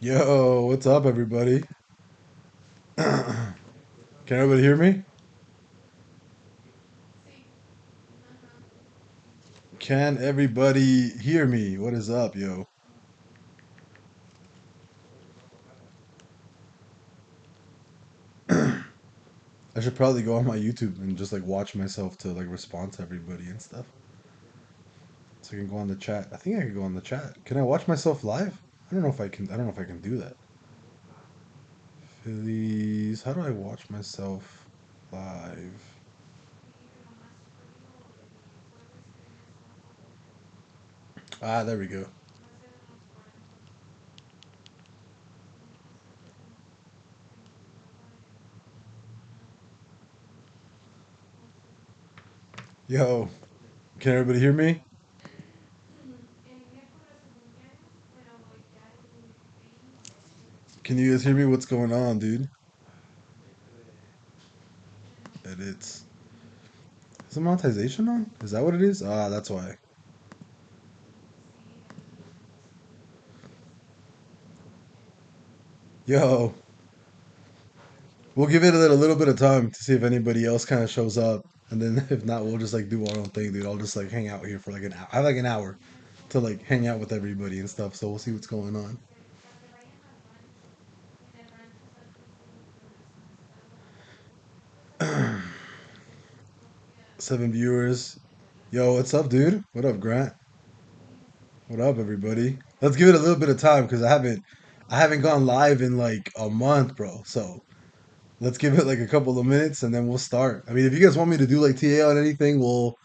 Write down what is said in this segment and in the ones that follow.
Yo, what's up, everybody? Can everybody hear me? Can everybody hear me? What is up, yo? I should probably go on my YouTube and just like watch myself to like respond to everybody and stuff. So I can go on the chat. I think I can go on the chat. Can I watch myself live? I don't know if I can. I don't know if I can do that. Phillies. How do I watch myself live? Ah, there we go. Yo, can everybody hear me? Can you guys hear me? What's going on, dude? Edits. Is the monetization on? Is that what it is? Ah, that's why. Yo, we'll give it a little bit of time to see if anybody else kind of shows up, and then if not, we'll just like do our own thing, dude. I'll just like hang out here for like an hour. I have like an hour to like hang out with everybody and stuff. So we'll see what's going on. 7 viewers. Yo, what's up, dude? What up, Grant? What up, everybody? Let's give it a little bit of time because I haven't gone live in like a month, bro. So let's give it like a couple of minutes and then we'll start. I mean, if you guys want me to do like TA on anything, we'll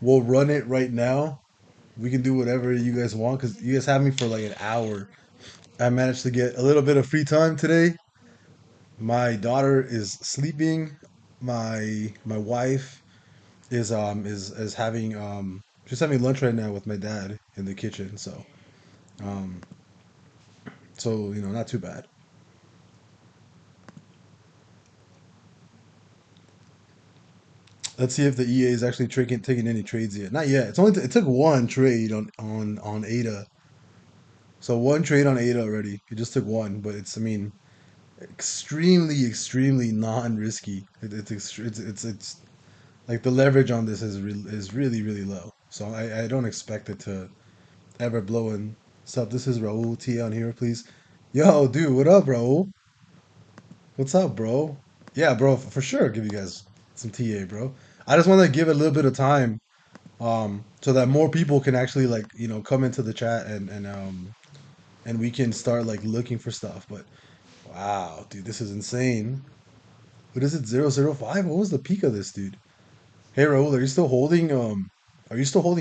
run it right now. We can do whatever you guys want because you guys have me for like an hour. I managed to get a little bit of free time today. My daughter is sleeping. My wife is having she's having lunch right now with my dad in the kitchen. Um so not too bad. Let's see if the EA is actually taking any trades yet. Not yet. It took one trade on ADA. So one trade on ADA already. It just took one, but it's I mean extremely non-risky. It's like the leverage on this is really low. So I don't expect it to ever blow in. What's up? This is Raul T on here, please. Yo, dude, what up, Raul? What's up, bro? Yeah, bro, for sure. Give you guys some TA, bro. I just want to give it a little bit of time, so that more people can actually like come into the chat and we can start like looking for stuff. But wow, dude, this is insane. What is it? 005? What was the peak of this, dude? Hey Raul, are you still holding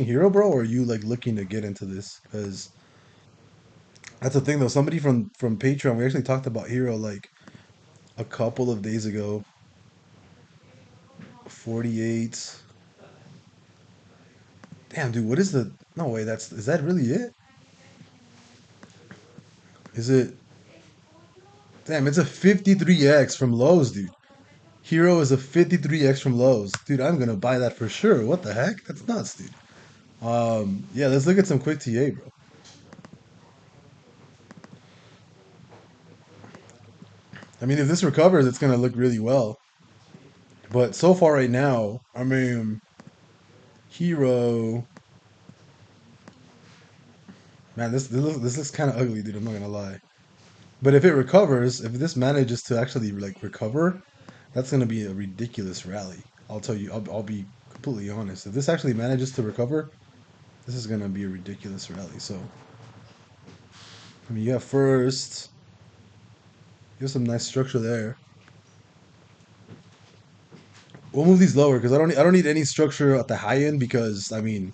Hero, bro, or are you like looking to get into this? Because that's the thing though. Somebody from Patreon, we actually talked about Hero like a couple of days ago. 48. Damn, dude, what is the no way, is that really it? Is it damn, it's a 53x from lows, dude. Hero is a 53x from lows. Dude, I'm gonna buy that for sure. What the heck? That's nuts, dude. Yeah, let's look at some quick TA, bro. I mean, if this recovers, it's gonna look really well. But so far right now, I mean, Hero, man, this looks kind of ugly, dude. I'm not gonna lie. But if it recovers, if this manages to actually like recover, that's gonna be a ridiculous rally. I'll tell you. I'll be completely honest. If this actually manages to recover, this is gonna be a ridiculous rally. So, I mean, you have first, you have some nice structure there. We'll move these lower because I don't need any structure at the high end because I mean,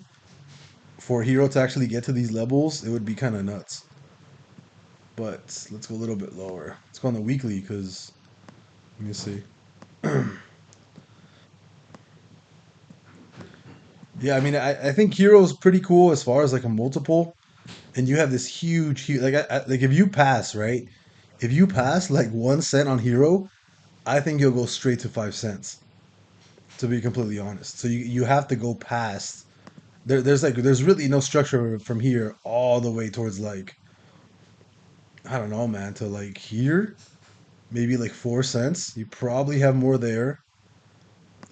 for Hero to actually get to these levels, it would be kind of nuts. But let's go a little bit lower. Let's go on the weekly because let me see. Yeah, I mean, I think Hero's pretty cool as far as like a multiple, and you have this huge like like if you pass right, if you pass like 1 cent on Hero, I think you'll go straight to 5 cents. To be completely honest, so you have to go past. There's really no structure from here all the way towards like I don't know, man, to like here, maybe like 4 cents. You probably have more there.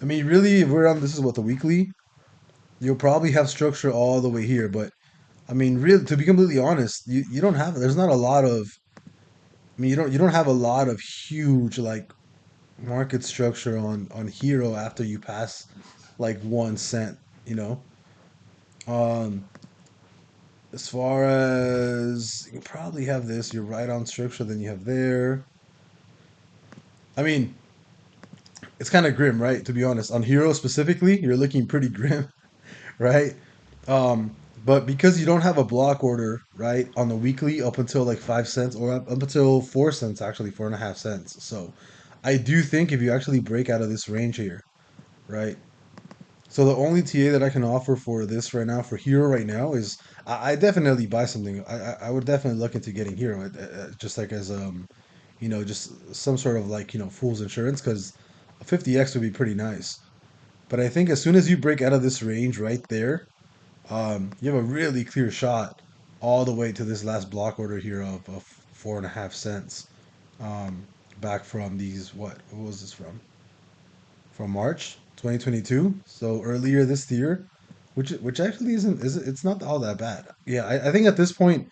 I mean, really, if we're on this is what the weekly, you'll probably have structure all the way here. But I mean, really, to be completely honest, you don't have there's not a lot of. I mean, you don't have a lot of huge like market structure on Hero after you pass like 1 cent. You know, um, as far as you probably have this, you're right on structure. Then you have there. I mean, it's kind of grim, right? To be honest, on Hero specifically, you're looking pretty grim, right? Um, but because you don't have a block order, right, on the weekly up until like 5 cents or up until 4 cents, actually 4.5 cents. So I do think if you actually break out of this range here, right? So the only TA that I can offer for this right now, for Hero right now, is I definitely buy something. I would definitely look into getting Hero, just like as just some sort of like fool's insurance, because a 50x would be pretty nice. But I think as soon as you break out of this range right there, you have a really clear shot all the way to this last block order here of 4.5 cents. Um, back from these what was this from? From March 2022. So earlier this year, which actually isn't it's not all that bad. Yeah, I think at this point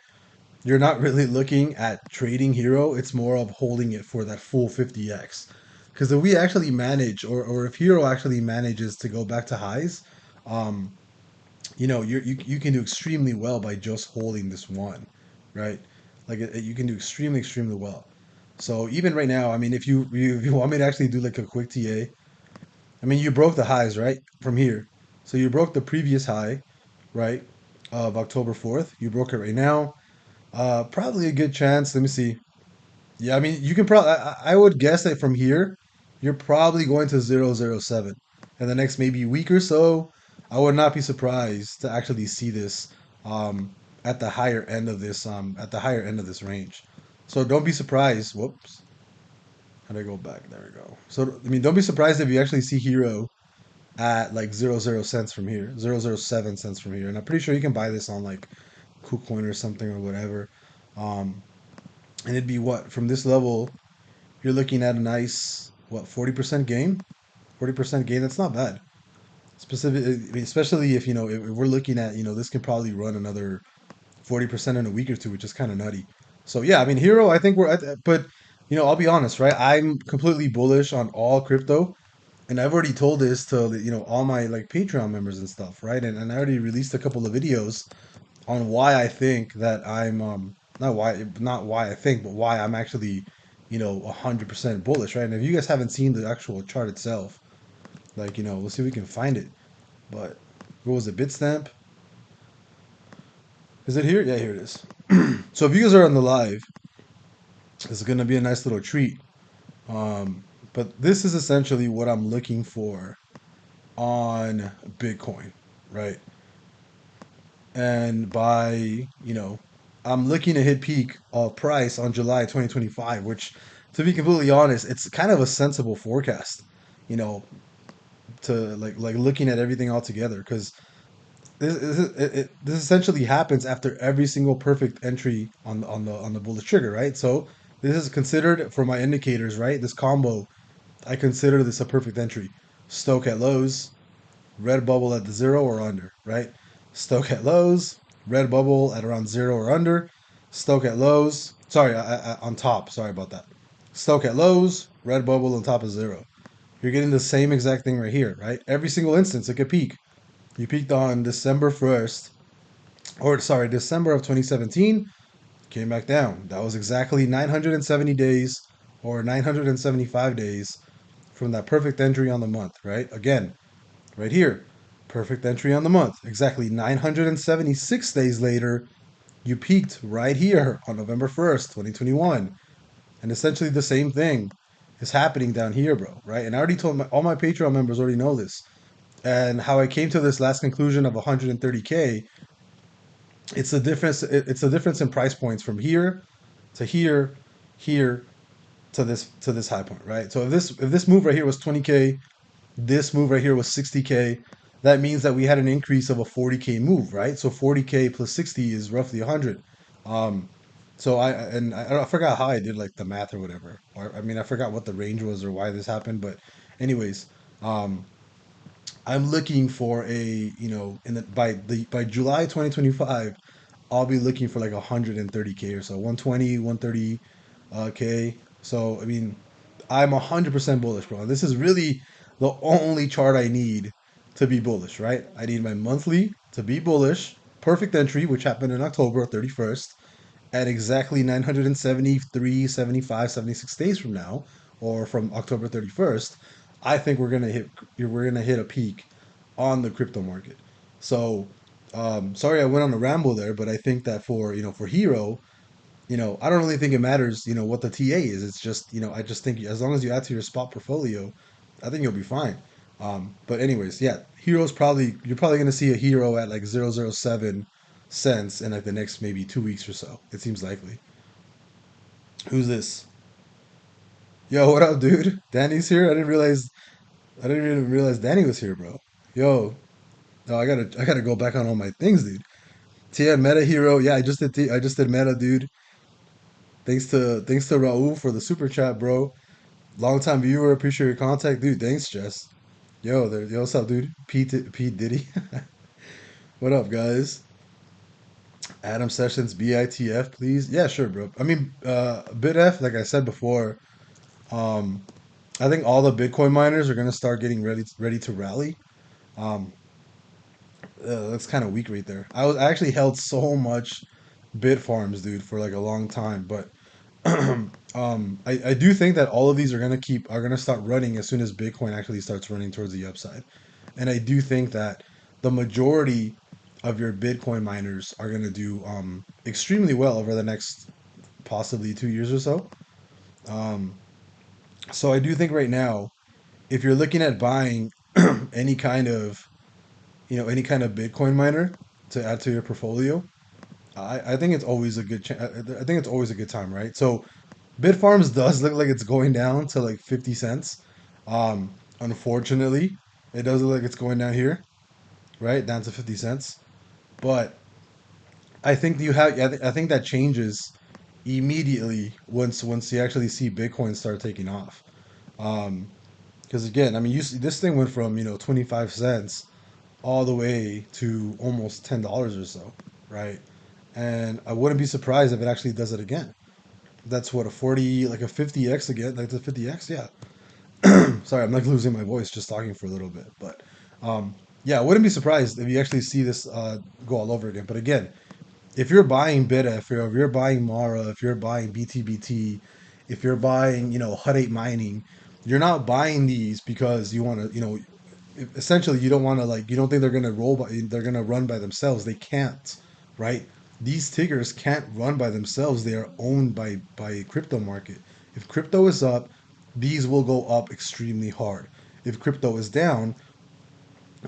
you're not really looking at trading Hero. It's more of holding it for that full 50x. Because if we actually manage, or if Hero actually manages to go back to highs, um, you can do extremely well by just holding this one, right? Like you can do extremely well. So even right now, I mean, if you want me to actually do like a quick TA, I mean, you broke the highs right from here, so you broke the previous high, right, of October 4th. You broke it right now. Probably a good chance. Let me see. Yeah, I mean, you can probably. I would guess that from here, you're probably going to 007 in the next maybe week or so. I would not be surprised to actually see this um, at the higher end of this range. So don't be surprised. Whoops, how do I go back? There we go. So I mean, don't be surprised if you actually see Hero at like 00 cents from here, 007 cents from here, and I'm pretty sure you can buy this on like KuCoin or something or whatever. Um, and it'd be what from this level you're looking at a nice what 40% gain. 40% gain. That's not bad. Specific, I mean, especially if if we're looking at this can probably run another 40% in a week or two, which is kind of nutty. So yeah, I mean, Hero. I think we're at, but I'll be honest, right? I'm completely bullish on all crypto, and I've already told this to all my like Patreon members and stuff, right? And I already released a couple of videos on why I think that I'm not why I think, but why I'm actually 100% bullish, right? And if you guys haven't seen the actual chart itself, like we'll see if we can find it. But what was it? Bitstamp? Is it here? Yeah, here it is. So if you guys are on the live, this is gonna be a nice little treat. Um, but this is essentially what I'm looking for on Bitcoin, right? And by I'm looking to hit peak of price on July 2025, which, to be completely honest, it's kind of a sensible forecast, you know, to like looking at everything all together, because this essentially happens after every single perfect entry on the bullish trigger, right? So this is considered for my indicators, right? This combo, I consider this a perfect entry. Stoke at lows, red bubble at the zero or under, right? Stoke at lows, red bubble at around zero or under, Stoke at lows. Sorry, on top. Sorry about that. Stoke at lows, red bubble on top of zero. You're getting the same exact thing right here, right? Every single instance, it could peak. You peaked on December 1st, or sorry, December of 2017, came back down. That was exactly 970 days or 975 days from that perfect entry on the month, right? Again, right here, perfect entry on the month. Exactly 976 days later, you peaked right here on November 1st, 2021. And essentially the same thing is happening down here, bro, right? And I already told all my Patreon members already know this. And how I came to this last conclusion of 130K, it's the difference. It's the difference in price points from here to here, here to this high point, right? So if this move right here was 20K, this move right here was 60K. That means that we had an increase of a 40K move, right? So 40K plus 60 is roughly 100. Um, So I forgot how I did like the math or whatever. Or I mean, I forgot what the range was or why this happened. But anyways, um, I'm looking for a in by July 2025, I'll be looking for like 130K or so, 120, 130 K. So I mean, I'm 100% bullish, bro. This is really the only chart I need to be bullish, right? I need my monthly to be bullish. Perfect entry, which happened in October 31st at exactly 973, 75, 76 days from now, or from October 31st. I think we're gonna hit a peak on the crypto market. So sorry I went on a ramble there, but I think that for Hero, I don't really think it matters, what the TA is. It's just, I just think as long as you add to your spot portfolio, I think you'll be fine. But anyways, yeah, you're probably gonna see a Hero at like 0.007 cents in like the next maybe 2 weeks or so. It seems likely. Who's this? Yo, what up, dude? Danny's here. I didn't even realize Danny was here, bro. Yo, no, I gotta go back on all my things, dude. TN Meta Hero. Yeah, I just did Meta, dude. Thanks to Raul for the super chat, bro. Long time viewer, appreciate your contact, dude. Thanks, Jess. Yo, what's up, dude? Pete Diddy. What up, guys? Adam Sessions, BITF, please. Yeah, sure, bro. I mean, BitF, like I said before, um, I think all the Bitcoin miners are gonna start getting ready to rally. Um, that's kind of weak right there. I actually held so much bit farms, dude, for like a long time, but I do think that all of these are gonna start running as soon as Bitcoin actually starts running towards the upside. And I do think that the majority of your Bitcoin miners are gonna do extremely well over the next possibly 2 years or so. Um, so I do think right now, if you're looking at buying any kind of any kind of Bitcoin miner to add to your portfolio, I think it's always a good I think it's always a good time, right? So Bitfarms does look like it's going down to like 50 cents. Unfortunately, it does look like it's going down here, right? Down to 50 cents. But I think that changes immediately once you actually see Bitcoin start taking off. Um, because again, I mean, this thing went from 25 cents all the way to almost $10 or so, right? And I wouldn't be surprised if it actually does it again. That's what a 40, like a 50x again, like the 50x, yeah. Sorry, I'm like losing my voice just talking for a little bit, but yeah, I wouldn't be surprised if you actually see this go all over again. But again, if you're buying BITA, if you're buying Mara, if you're buying BTBT, if you're buying, Hut 8 mining, you're not buying these because you want to, essentially you don't want to like you don't think they're gonna run by themselves. They can't, right? These tickers can't run by themselves. They are owned by crypto market. If crypto is up, these will go up extremely hard. If crypto is down,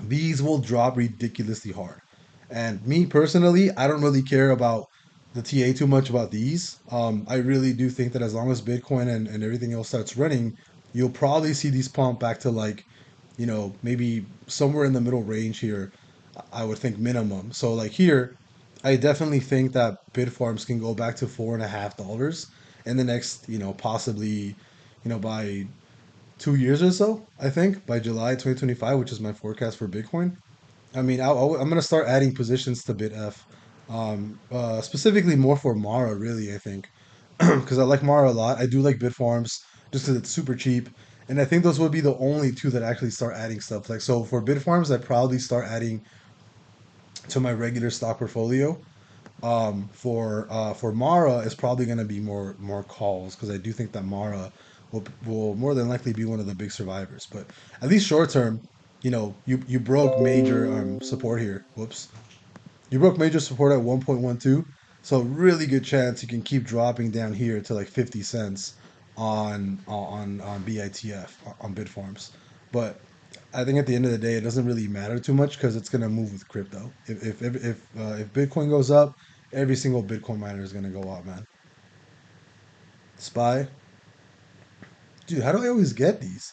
these will drop ridiculously hard. And me personally, I don't really care about the TA too much about these. I really do think that as long as Bitcoin and everything else starts running, you'll probably see these pump back to like, maybe somewhere in the middle range here. I would think minimum. So like here, I definitely think that Bitfarms can go back to $4.50 in the next, possibly, by 2 years or so, I think, by July 2025, which is my forecast for Bitcoin. I mean, I'm going to start adding positions to BitF, specifically more for Mara, really, I think, because I like Mara a lot. I do like Bitfarms just because it's super cheap. And I think those would be the only two that actually start adding stuff. Like, so for Bitfarms, I'd probably start adding to my regular stock portfolio. For Mara, it's probably going to be more calls because I do think that Mara will more than likely be one of the big survivors. But at least short term, you broke major support here. Whoops, you broke major support at 1.12. So really good chance you can keep dropping down here to like 50 cents on BITF on Bitfarms. But I think at the end of the day, it doesn't really matter too much because it's gonna move with crypto. If Bitcoin goes up, every single Bitcoin miner is gonna go up, man. Spy, dude, how do I always get these?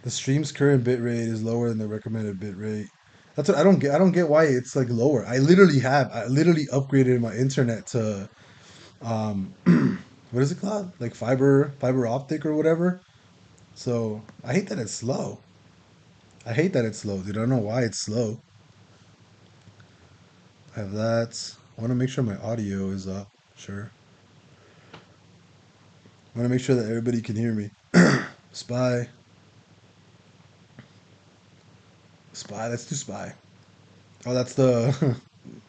The stream's current bit rate is lower than the recommended bit rate. That's what I don't get. I don't get why it's like lower. I literally upgraded my internet to What is it called? Like fiber optic or whatever. So I hate that it's slow. I hate that it's slow, dude. I don't know why it's slow. I have that. I want to make sure my audio is up. Sure. I want to make sure that everybody can hear me. Spy. Spy. Let's do spy. Oh, that's the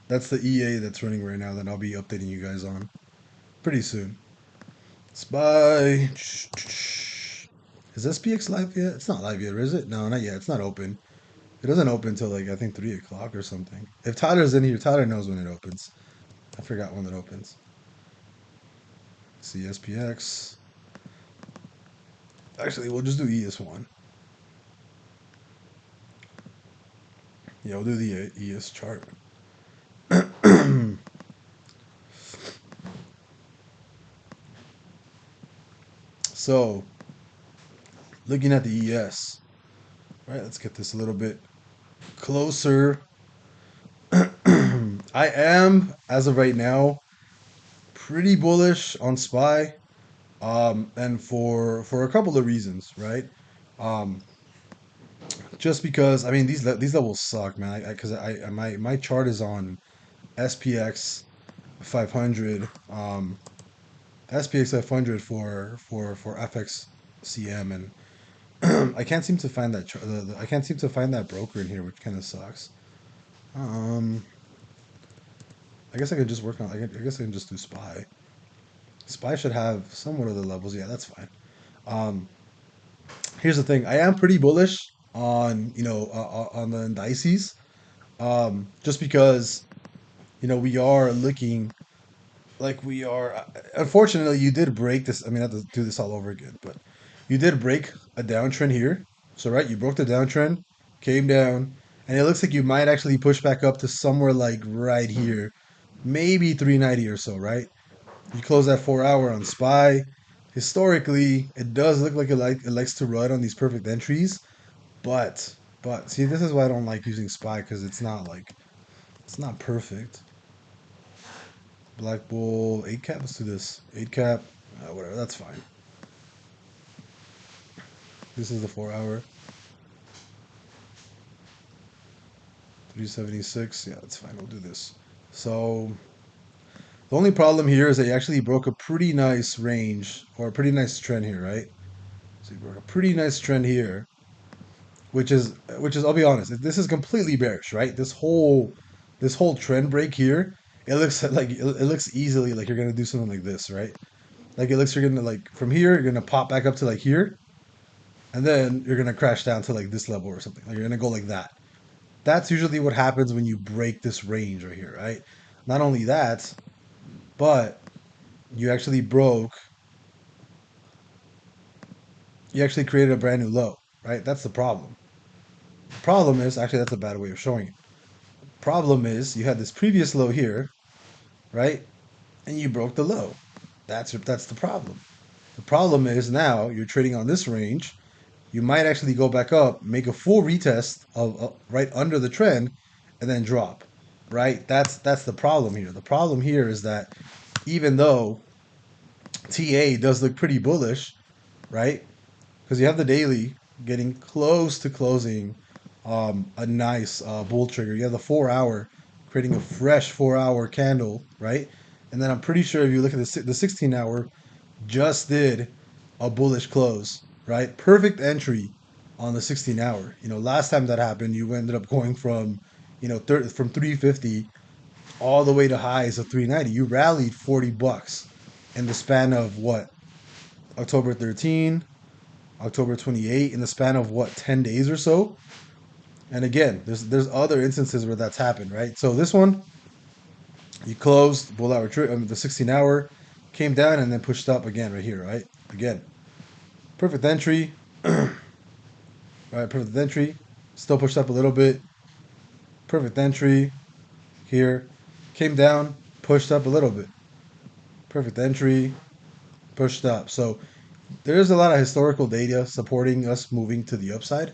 that's the EA that's running right now that I'll be updating you guys on pretty soon. Spy. Is SPX live yet? It's not live yet, is it? No, not yet. It's not open. It doesn't open until like I think 3 o'clock or something. If Tyler's in here, Tyler knows when it opens. I forgot when it opens. See SPX. Actually, we'll just do ES1. Yeah, we'll do the ES chart. So, looking at the ES, right? Let's get this a little bit closer. I am, as of right now, pretty bullish on SPY, and for a couple of reasons, right? Um, just because I mean these levels suck, man. Because my chart is on SPX 500, SPX 500 for FXCM, and I can't seem to find that I can't seem to find that broker in here, which kind of sucks. Um, I guess I could just work on. I guess I can just do SPY. SPY should have somewhat of the levels. Yeah, that's fine. Um, Here's the thing. I am pretty bullish on on the indices. Just because we are looking like we are. Unfortunately, you did break this. I mean, not to do this all over again, but you did break a downtrend here. So right, you broke the downtrend, came down, and it looks like you might actually push back up to somewhere like right here, maybe 390 or so. Right, you close that 4 hour on SPY. Historically, it does look like it likes to run on these perfect entries, but see, this is why I don't like using SPY because it's not perfect. Black Bull 8 cap. Let's do this 8 cap. Whatever, that's fine. This is the 4 hour 376. Yeah, that's fine. We'll do this. So the only problem here is that you actually broke a pretty nice range or a pretty nice trend here, right? So you broke a pretty nice trend here, which is I'll be honest, this is completely bearish, right? This whole trend break here, it looks like it looks easily like you're gonna do something like this, right? Like it looks you're gonna like from here you're gonna pop back up to like here, and then you're gonna crash down to like this level or something. Like you're gonna go like that. That's usually what happens when you break this range right here, right? Not only that, but you actually broke, you actually created a brand new low, right? That's the problem. The problem is actually that's a bad way of showing it. Problem is you had this previous low here, right? And you broke the low. That's the problem. The problem is now you're trading on this range. You might actually go back up, make a full retest of right under the trend, and then drop. Right? That's the problem here. The problem here is that even though TA does look pretty bullish, right? Because you have the daily getting close to closing a nice bull trigger. You have the 4 hour creating a fresh 4 hour candle, right? And then I'm pretty sure if you look at the 16 hour, just did a bullish close, right? Perfect entry on the 16 hour. Last time that happened, you ended up going from, from 350 all the way to highs of 390. You rallied $40 in the span of what? October 13, October 28, in the span of what, 10 days or so? And again, there's other instances where that's happened, right? So this one, you closed bull hour, the 16 hour, came down and then pushed up again right here, right? Again, perfect entry. All right, perfect entry. Still pushed up a little bit. Perfect entry here. Came down, pushed up a little bit. Perfect entry, pushed up. So there is a lot of historical data supporting us moving to the upside.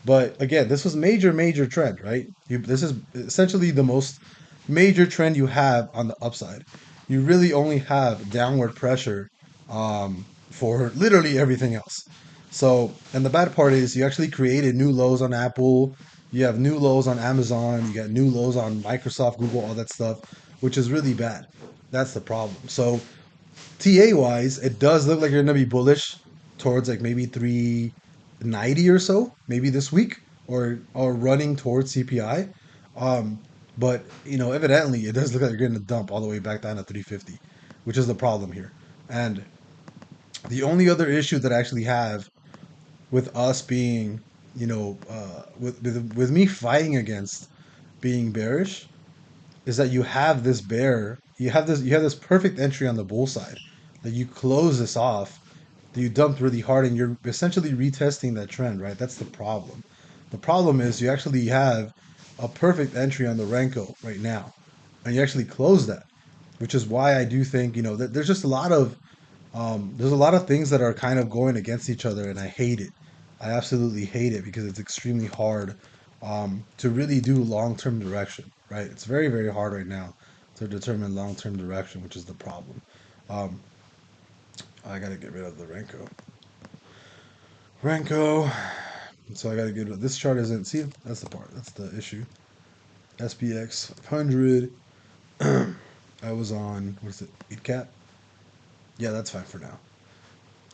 But again, this was major trend, right? This is essentially the most major trend you have on the upside. you really only have downward pressure for literally everything else. So, and the bad part is you actually created new lows on Apple. You have new lows on Amazon. You got new lows on Microsoft, Google, all that stuff, which is really bad. That's the problem. So, TA wise, it does look like you're going to be bullish towards like maybe 390 or so, maybe this week, or running towards CPI. Um, but evidently, it does look like you're going to dump all the way back down to 350, which is the problem here. And the only other issue that I actually have with us being, with me fighting against being bearish is that you have this perfect entry on the bull side. That you close this off, that you dumped really hard, and you're essentially retesting that trend, right? That's the problem. The problem is you actually have a perfect entry on the Renko right now, and you actually close that, which is why I do think that there's just a lot of things that are kind of going against each other, and I hate it. I absolutely hate it because it's extremely hard to really do long-term direction, right? It's very, very hard right now to determine long-term direction, which is the problem. Um, I got to get rid of the Renko. Renko. So I got to get rid of this chart. Isn't see? That's the part. That's the issue. SPX 500. I was on what is it? 8 cap. Yeah, that's fine for now.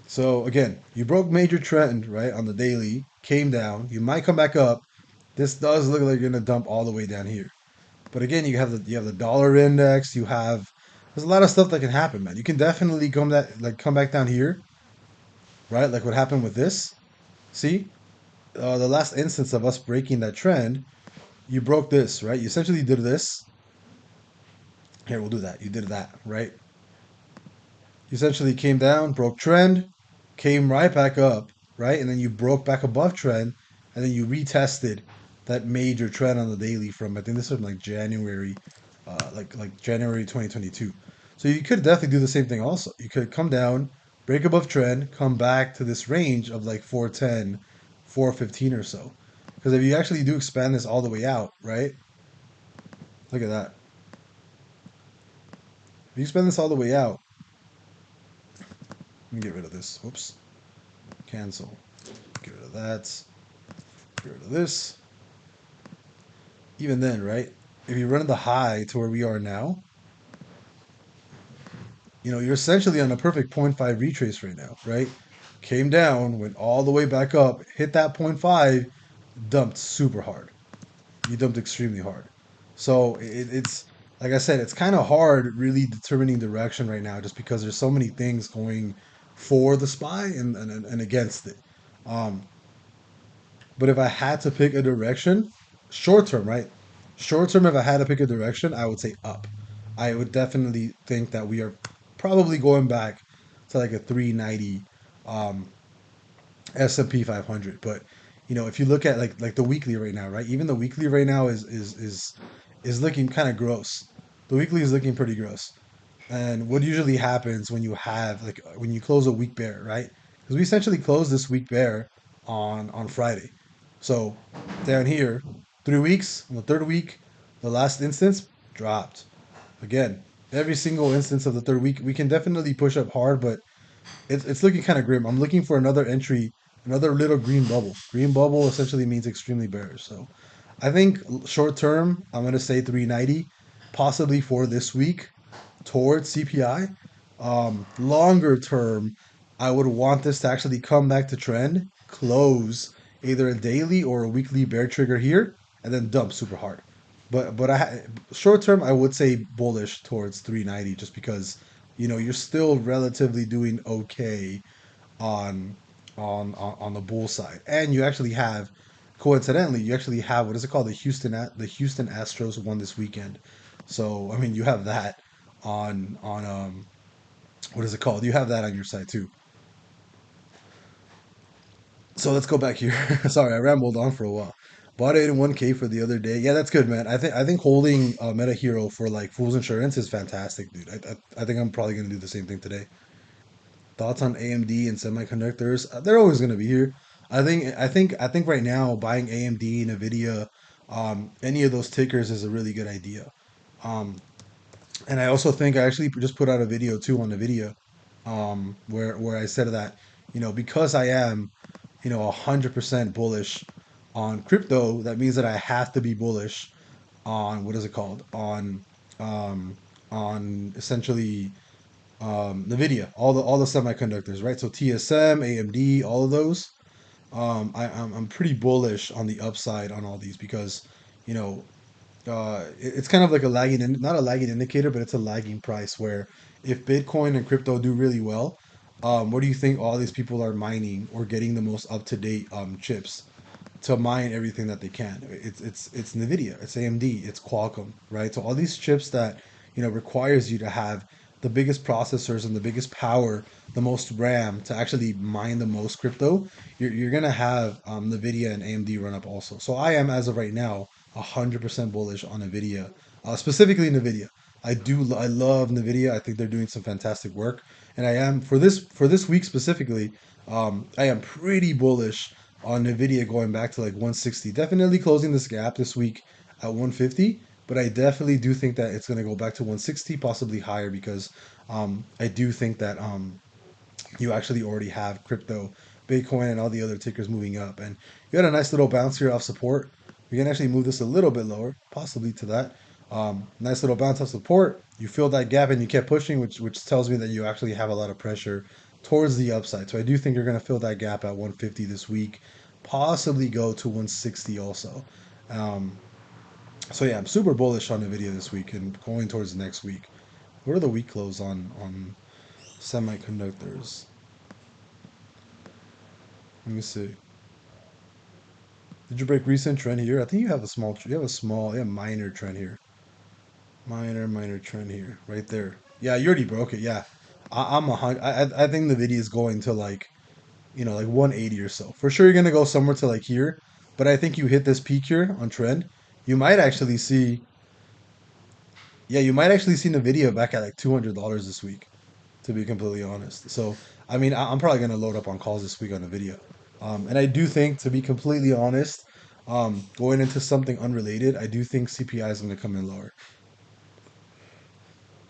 So again, you broke major trend, right, on the daily, came down. You might come back up. This does look like you're gonna dump all the way down here. But again, you have the dollar index. There's a lot of stuff that can happen, man. You can definitely come back down here, right? Like what happened with this. See, the last instance of us breaking that trend, you broke this, right? You essentially did this. Here, we'll do that. You did that, right? You essentially came down, broke trend, came right back up, right? And then you broke back above trend, and then you retested that major trend on the daily from I think this was like January, like January 2022. So you could definitely do the same thing also. You could come down, break above trend, come back to this range of like 410, 415 or so. Because if you actually do expand this all the way out, right? Look at that. If you expand this all the way out, let me get rid of this. Whoops. Cancel. Get rid of that. Get rid of this. Even then, right? If you run the high to where we are now, you're essentially on a perfect point 0.5 retrace right now, right? Came down, went all the way back up, hit that point 0.5, dumped super hard. You dumped extremely hard. So it's like I said, it's kind of hard really determining direction right now just because there's so many things going for the SPY and against it. Um, But if I had to pick a direction, short term, right? Short term, if I had to pick a direction, I would say up. I would definitely think that we are probably going back to like a 390 um, S&P 500. But if you look at like the weekly right now, right? Even the weekly right now is looking kind of gross. The weekly is looking pretty gross. And what usually happens when you have like when you close a week bear, right? Because we essentially closed this week bear on Friday. So down here, 3 weeks on the third week, the last instance dropped again. Every single instance of the third week, we can definitely push up hard, but it's looking kind of grim. I'm looking for another entry, another little green bubble. Green bubble essentially means extremely bearish. So I think short term, I'm gonna say 390, possibly for this week towards CPI. Longer term, I would want this to actually come back to trend, close either a daily or a weekly bear trigger here, and then dump super hard. But short term, I would say bullish towards 390 just because you're still relatively doing okay on on the bull side, and you actually have coincidentally you actually have what is it called the Houston Astros won this weekend. So I mean you have that on what is it called? You have that on your side too. So let's go back here. Sorry, I rambled on for a while. Bought it in 1K for the other day. Yeah, that's good, man. I think holding Meta Hero for like Fool's Insurance is fantastic, dude. I think I'm probably gonna do the same thing today. Thoughts on AMD and semiconductors? They're always going to be here. I think right now buying AMD, Nvidia, any of those tickers is a really good idea. Um, And I also think I actually just put out a video too on the video, where I said that, because I am, 100% bullish on crypto, that means that I have to be bullish on what is it called um, on essentially Nvidia, all the semiconductors, right? So TSM, AMD, all of those. I'm pretty bullish on the upside on all these because, you know, it's kind of like a lagging, not a lagging indicator, but it's a lagging price. Where if Bitcoin and crypto do really well, what do you think all these people are mining or getting the most up to date chips to mine everything that they can? It's Nvidia, it's AMD, it's Qualcomm, right? So all these chips that requires you to have the biggest processors and the biggest power, the most RAM to actually mine the most crypto. You're gonna have Nvidia and AMD run up also. So I am, as of right now, 100% bullish on Nvidia, specifically Nvidia. I love Nvidia. I think they're doing some fantastic work, and I am for this week specifically. I am pretty bullish on Nvidia going back to like 160. Definitely closing this gap this week at 150, but I definitely do think that it's going to go back to 160, possibly higher, because I do think that you actually already have crypto, Bitcoin, and all the other tickers moving up. And you had a nice little bounce here off support. We can actually move this a little bit lower, possibly to that. Nice little bounce off support. You filled that gap and you kept pushing, which tells me that you actually have a lot of pressure towards the upside. So I do think you're going to fill that gap at 150 this week, possibly go to 160 also. Um, so yeah, I'm super bullish on Nvidia this week and going towards the next week. What are the week close on semiconductors? Let me see. Did you break recent trend here? I think you have a minor trend here. Minor trend here, right there. Yeah, you already broke it. Yeah, I'm a hundred. I think the video is going to like, like 180 or so. For sure, you're gonna go somewhere to like here, but I think you hit this peak here on trend. You might actually see, yeah, you might actually see the video back at like $200 this week, to be completely honest. So, I mean, I'm probably going to load up on calls this week on the video. And I do think, to be completely honest, going into something unrelated, I do think CPI is going to come in lower.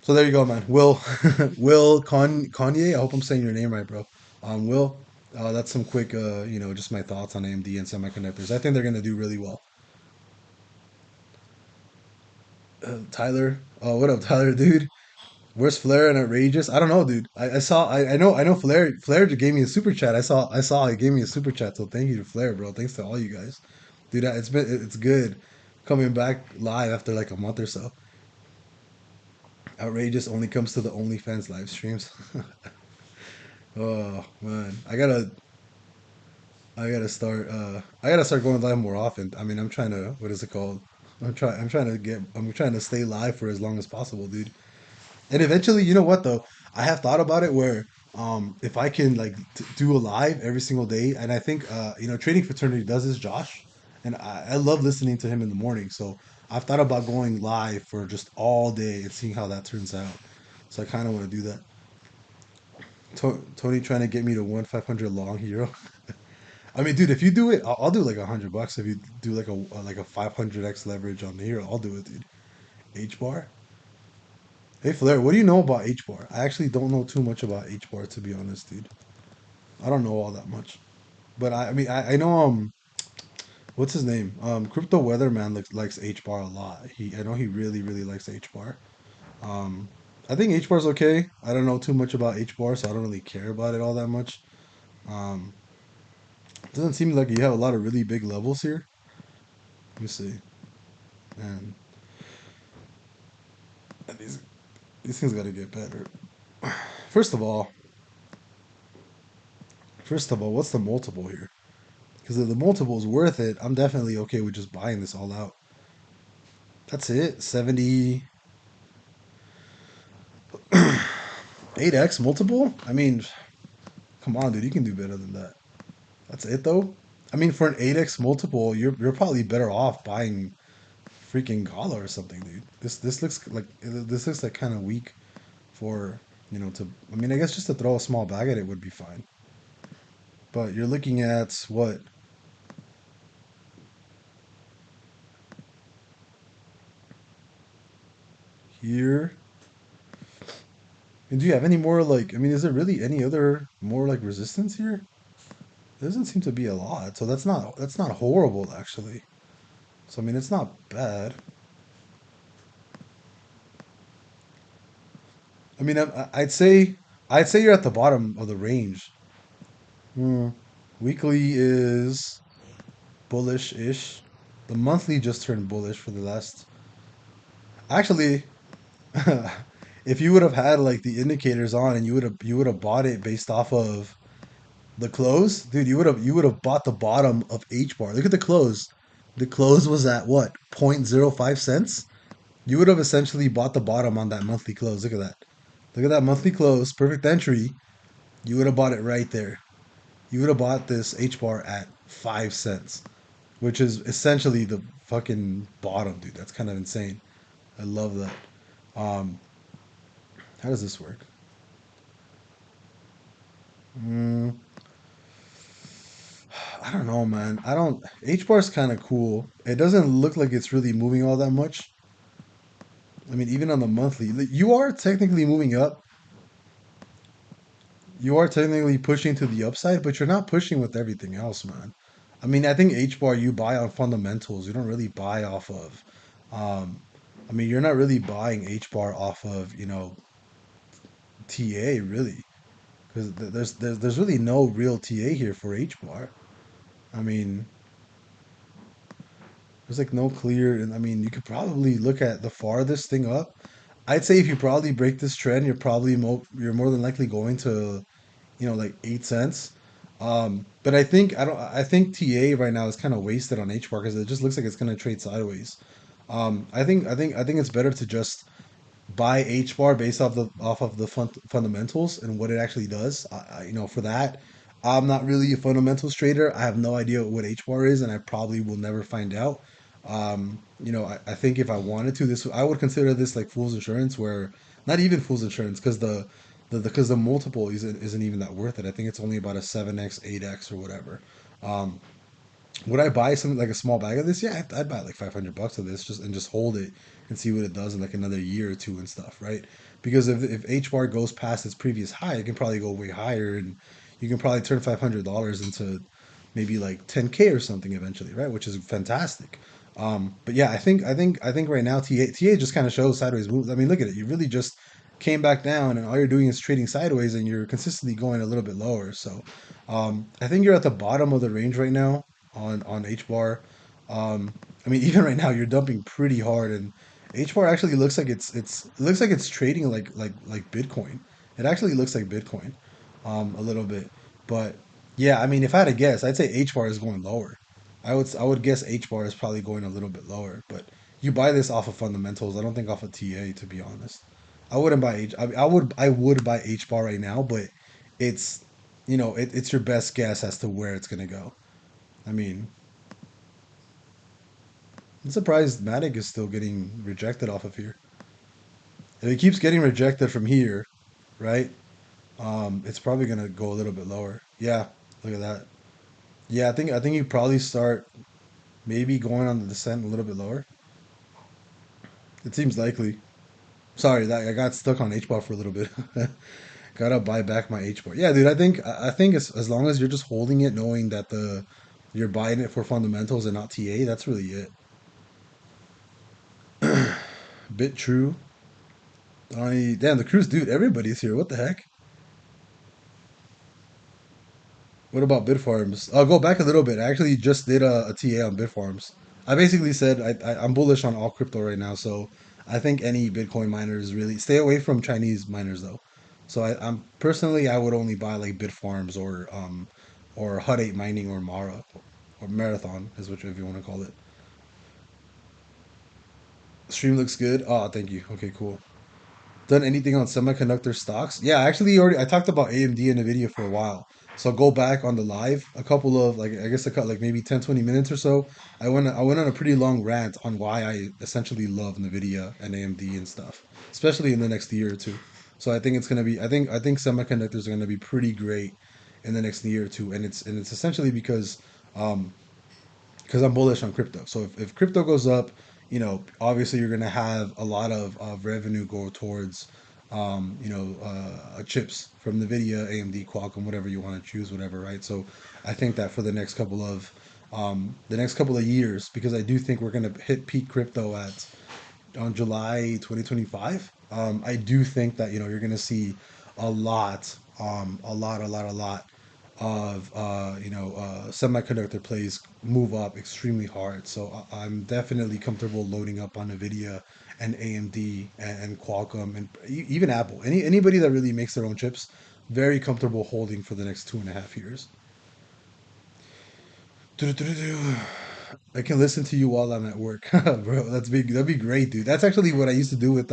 So there you go, man. Kanye. I hope I'm saying your name right, bro. Will, that's some quick, just my thoughts on AMD and semiconductors. I think they're going to do really well. Tyler, what up, Tyler, dude? Where's Flair and Outrageous? I don't know, dude. I know Flair just gave me a super chat. I saw he gave me a super chat. So thank you to Flair, bro. Thanks to all you guys, dude. It's good coming back live after like a month or so. Outrageous only comes to the OnlyFans live streams. Oh man, I gotta start going live more often. I mean, I'm trying to, what is it called? I'm trying to stay live for as long as possible, dude. And eventually, you know what though? I have thought about it where if I can like do a live every single day, and I think Trading Fraternity does this, Josh, and I love listening to him in the morning. So I've thought about going live for just all day and seeing how that turns out. So I kind of want to do that. Tony trying to get me to 1/500 long hero. I mean, dude, if you do it, I'll do like $100 if you do like a 500x leverage on the hero. I'll do it, dude. H bar. Hey Flair, what do you know about H bar? I actually don't know too much about H bar, to be honest, dude. I don't know all that much, but I mean I know what's his name? Crypto Weatherman likes H bar a lot. I know he really likes H bar. Um, I think H bar's okay. I don't know too much about H bar, so I don't really care about it all that much. Um, it doesn't seem like you have a lot of really big levels here. Let me see. And, and these things got to get better. First of all, what's the multiple here? Because if the multiple is worth it, I'm definitely okay with just buying this all out. That's it. 8x multiple? I mean, come on, dude. You can do better than that. That's it, though. I mean, for an 8x multiple, you're probably better off buying freaking Gala or something, dude. This looks like kind of weak for, to, I mean, I guess just to throw a small bag at it would be fine. But you're looking at what here? And do you have any more like? I mean, is there really any other more like resistance here? There doesn't seem to be a lot, so that's not horrible actually. So I mean, it's not bad. I mean, I'd say you're at the bottom of the range. Hmm. Weekly is bullish-ish. The monthly just turned bullish for the last. Actually, if you would have had like the indicators on and you would have bought it based off of the close, dude, you would have bought the bottom of H bar. Look at the close. The close was at what? 0.05 cents. You would have essentially bought the bottom on that monthly close. Look at that. Look at that monthly close. Perfect entry. You would have bought it right there. You would have bought this H bar at 5 cents, which is essentially the fucking bottom, dude. That's kind of insane. I love that. Um, how does this work? Mm, I don't know, man. I don't. H bar is kind of cool. It doesn't look like it's really moving all that much. I mean, even on the monthly, you are technically moving up. You are technically pushing to the upside, but you're not pushing with everything else, man. I mean, I think H bar you buy on fundamentals. You don't really buy off of. Um, I mean, you're not really buying H bar off of TA really, because there's really no real TA here for H bar. I mean, there's like no clear, and I mean, you could probably look at the farthest thing up. I'd say if you probably break this trend, you're more than likely going to like 8 cents. But I think TA right now is kind of wasted on H bar because it just looks like it's going to trade sideways. I think it's better to just buy H bar based off of the fundamentals and what it actually does. For that, I'm not really a fundamentals trader. I have no idea what H bar is, and I probably will never find out. I think if I wanted to, this I would consider this like fool's insurance, where not even fool's insurance because the multiple isn't even that worth it. I think it's only about a 7x, 8x, or whatever. Um, would I buy something like a small bag of this? Yeah, I'd buy like 500 bucks of this just hold it and see what it does in like another year or two and stuff, right? Because if H bar goes past its previous high, it can probably go way higher, and you can probably turn $500 into maybe like 10K or something eventually, right? Which is fantastic. But yeah, I think right now TA just kind of shows sideways moves. I mean, look at it. You really just came back down, and all you're doing is trading sideways, and you're consistently going a little bit lower. So I think you're at the bottom of the range right now on H bar. I mean, even right now, you're dumping pretty hard, and H bar actually looks like it looks like it's trading like Bitcoin. It actually looks like Bitcoin, a little bit. But yeah, I mean, if I had to guess, I'd say H bar is going lower. I would guess H bar is probably going a little bit lower. But you buy this off of fundamentals. I don't think off of TA, to be honest. I wouldn't buy H. I would buy H bar right now, but it's it's your best guess as to where it's gonna go. I mean, I'm surprised Matic is still getting rejected off of here. If it keeps getting rejected from here, right? It's probably gonna go a little bit lower. Yeah, look at that. Yeah, I think you probably start maybe going on the descent a little bit lower. It seems likely. Sorry, that I got stuck on H bar for a little bit. Gotta buy back my H bar. Yeah, dude. I think as long as you're just holding it, knowing that the you're buying it for fundamentals and not TA, that's really it. Bit true. Damn, the cruise, dude. Everybody's here. What the heck? What about Bitfarms? I'll go back a little bit. I actually just did a TA on Bitfarms. I basically said I'm bullish on all crypto right now, so I think any Bitcoin miners really stay away from Chinese miners though. So I'm personally I would only buy like Bitfarms or Hut 8 Mining or Mara or Marathon is which if you want to call it. Stream looks good. Oh, thank you. Okay, cool. Done anything on semiconductor stocks? Yeah, actually, already I talked about AMD and Nvidia for a while. So go back on the live a couple of like I guess I cut like maybe 10, 20 minutes or so. I went on a pretty long rant on why I essentially love Nvidia and AMD and stuff, especially in the next year or two. So I think it's gonna be I think semiconductors are gonna be pretty great in the next year or two, and it's essentially um, because I'm bullish on crypto. So if crypto goes up, obviously you're going to have a lot of revenue go towards chips from NVIDIA, AMD, Qualcomm, whatever you want to choose, whatever, right? So I think that for the next couple of years, because I do think we're going to hit peak crypto at on July 2025. I do think that you're going to see a lot of semiconductor plays move up extremely hard. So I'm definitely comfortable loading up on Nvidia and AMD and Qualcomm and even Apple. Anybody that really makes their own chips, very comfortable holding for the next 2.5 years. I can listen to you while I'm at work, bro. That'd be great, dude. That's actually what I used to do with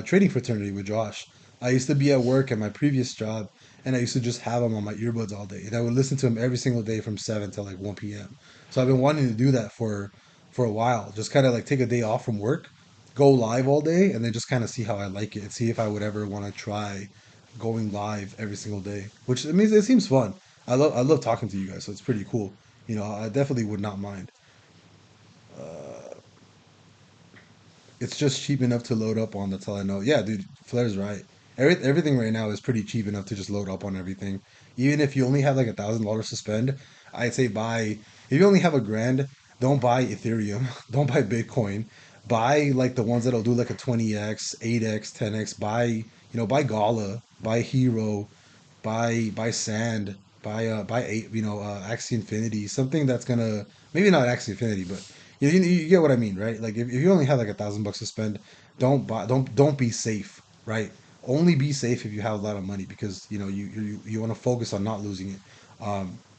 trading fraternity with Josh. I used to be at work at my previous job, and I used to just have him on my earbuds all day, and I would listen to him every single day from 7 till like 1 p.m. So I've been wanting to do that for a while. Just kind of like take a day off from work, go live all day, and then just kind of see how I like it and see if I would ever want to try going live every single day. Which I mean, it seems fun. I love talking to you guys, so it's pretty cool. I definitely would not mind. It's just cheap enough to load up on. That's all I know. Yeah, dude, Flair's right. Everything right now is pretty cheap enough to just load up on everything. Even if you only have like $1,000 to spend, I'd say buy. If you only have a grand, don't buy Ethereum. Don't buy Bitcoin. Buy like the ones that'll do like a 20x, 8x, 10x. Buy Gala, buy Hero, buy Sand, buy eight, Axie Infinity, something that's gonna maybe not Axie Infinity, but you get what I mean, right? Like if you only have like $1,000 to spend, don't be safe, right? Only be safe if you have a lot of money because you want to focus on not losing it.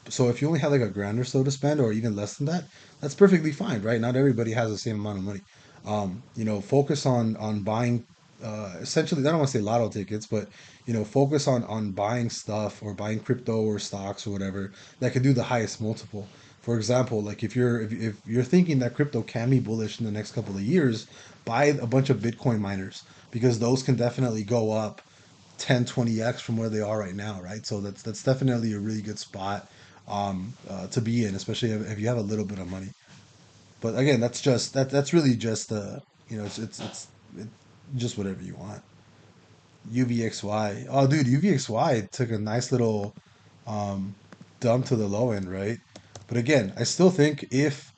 So if you only have like a grand or so to spend, or even less than that, that's perfectly fine, right? Not everybody has the same amount of money. Focus on buying. Essentially, I don't want to say lotto tickets, but focus on buying stuff or buying crypto or stocks or whatever that could do the highest multiple. For example, like if you're thinking that crypto can be bullish in the next couple of years, buy a bunch of Bitcoin miners because those can definitely go up 10, 20x from where they are right now, right? So that's definitely a really good spot to be in, especially if you have a little bit of money. But again, that's really just it's just whatever you want. UVXY. Oh, dude, UVXY took a nice little um, dump to the low end, right? But again, I still think if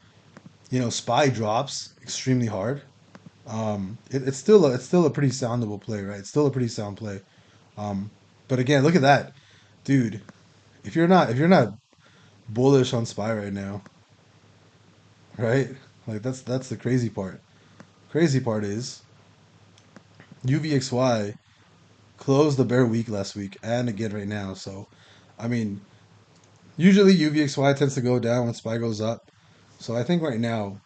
SPY drops extremely hard, it's still a pretty soundable play, right? It's still a pretty sound play. Um, but again, look at that, dude. If you're not bullish on SPY right now, right? Like that's the crazy part. Crazy part is UVXY closed the bear week last week and again right now. So, I mean, usually UVXY tends to go down when SPY goes up. So I think right now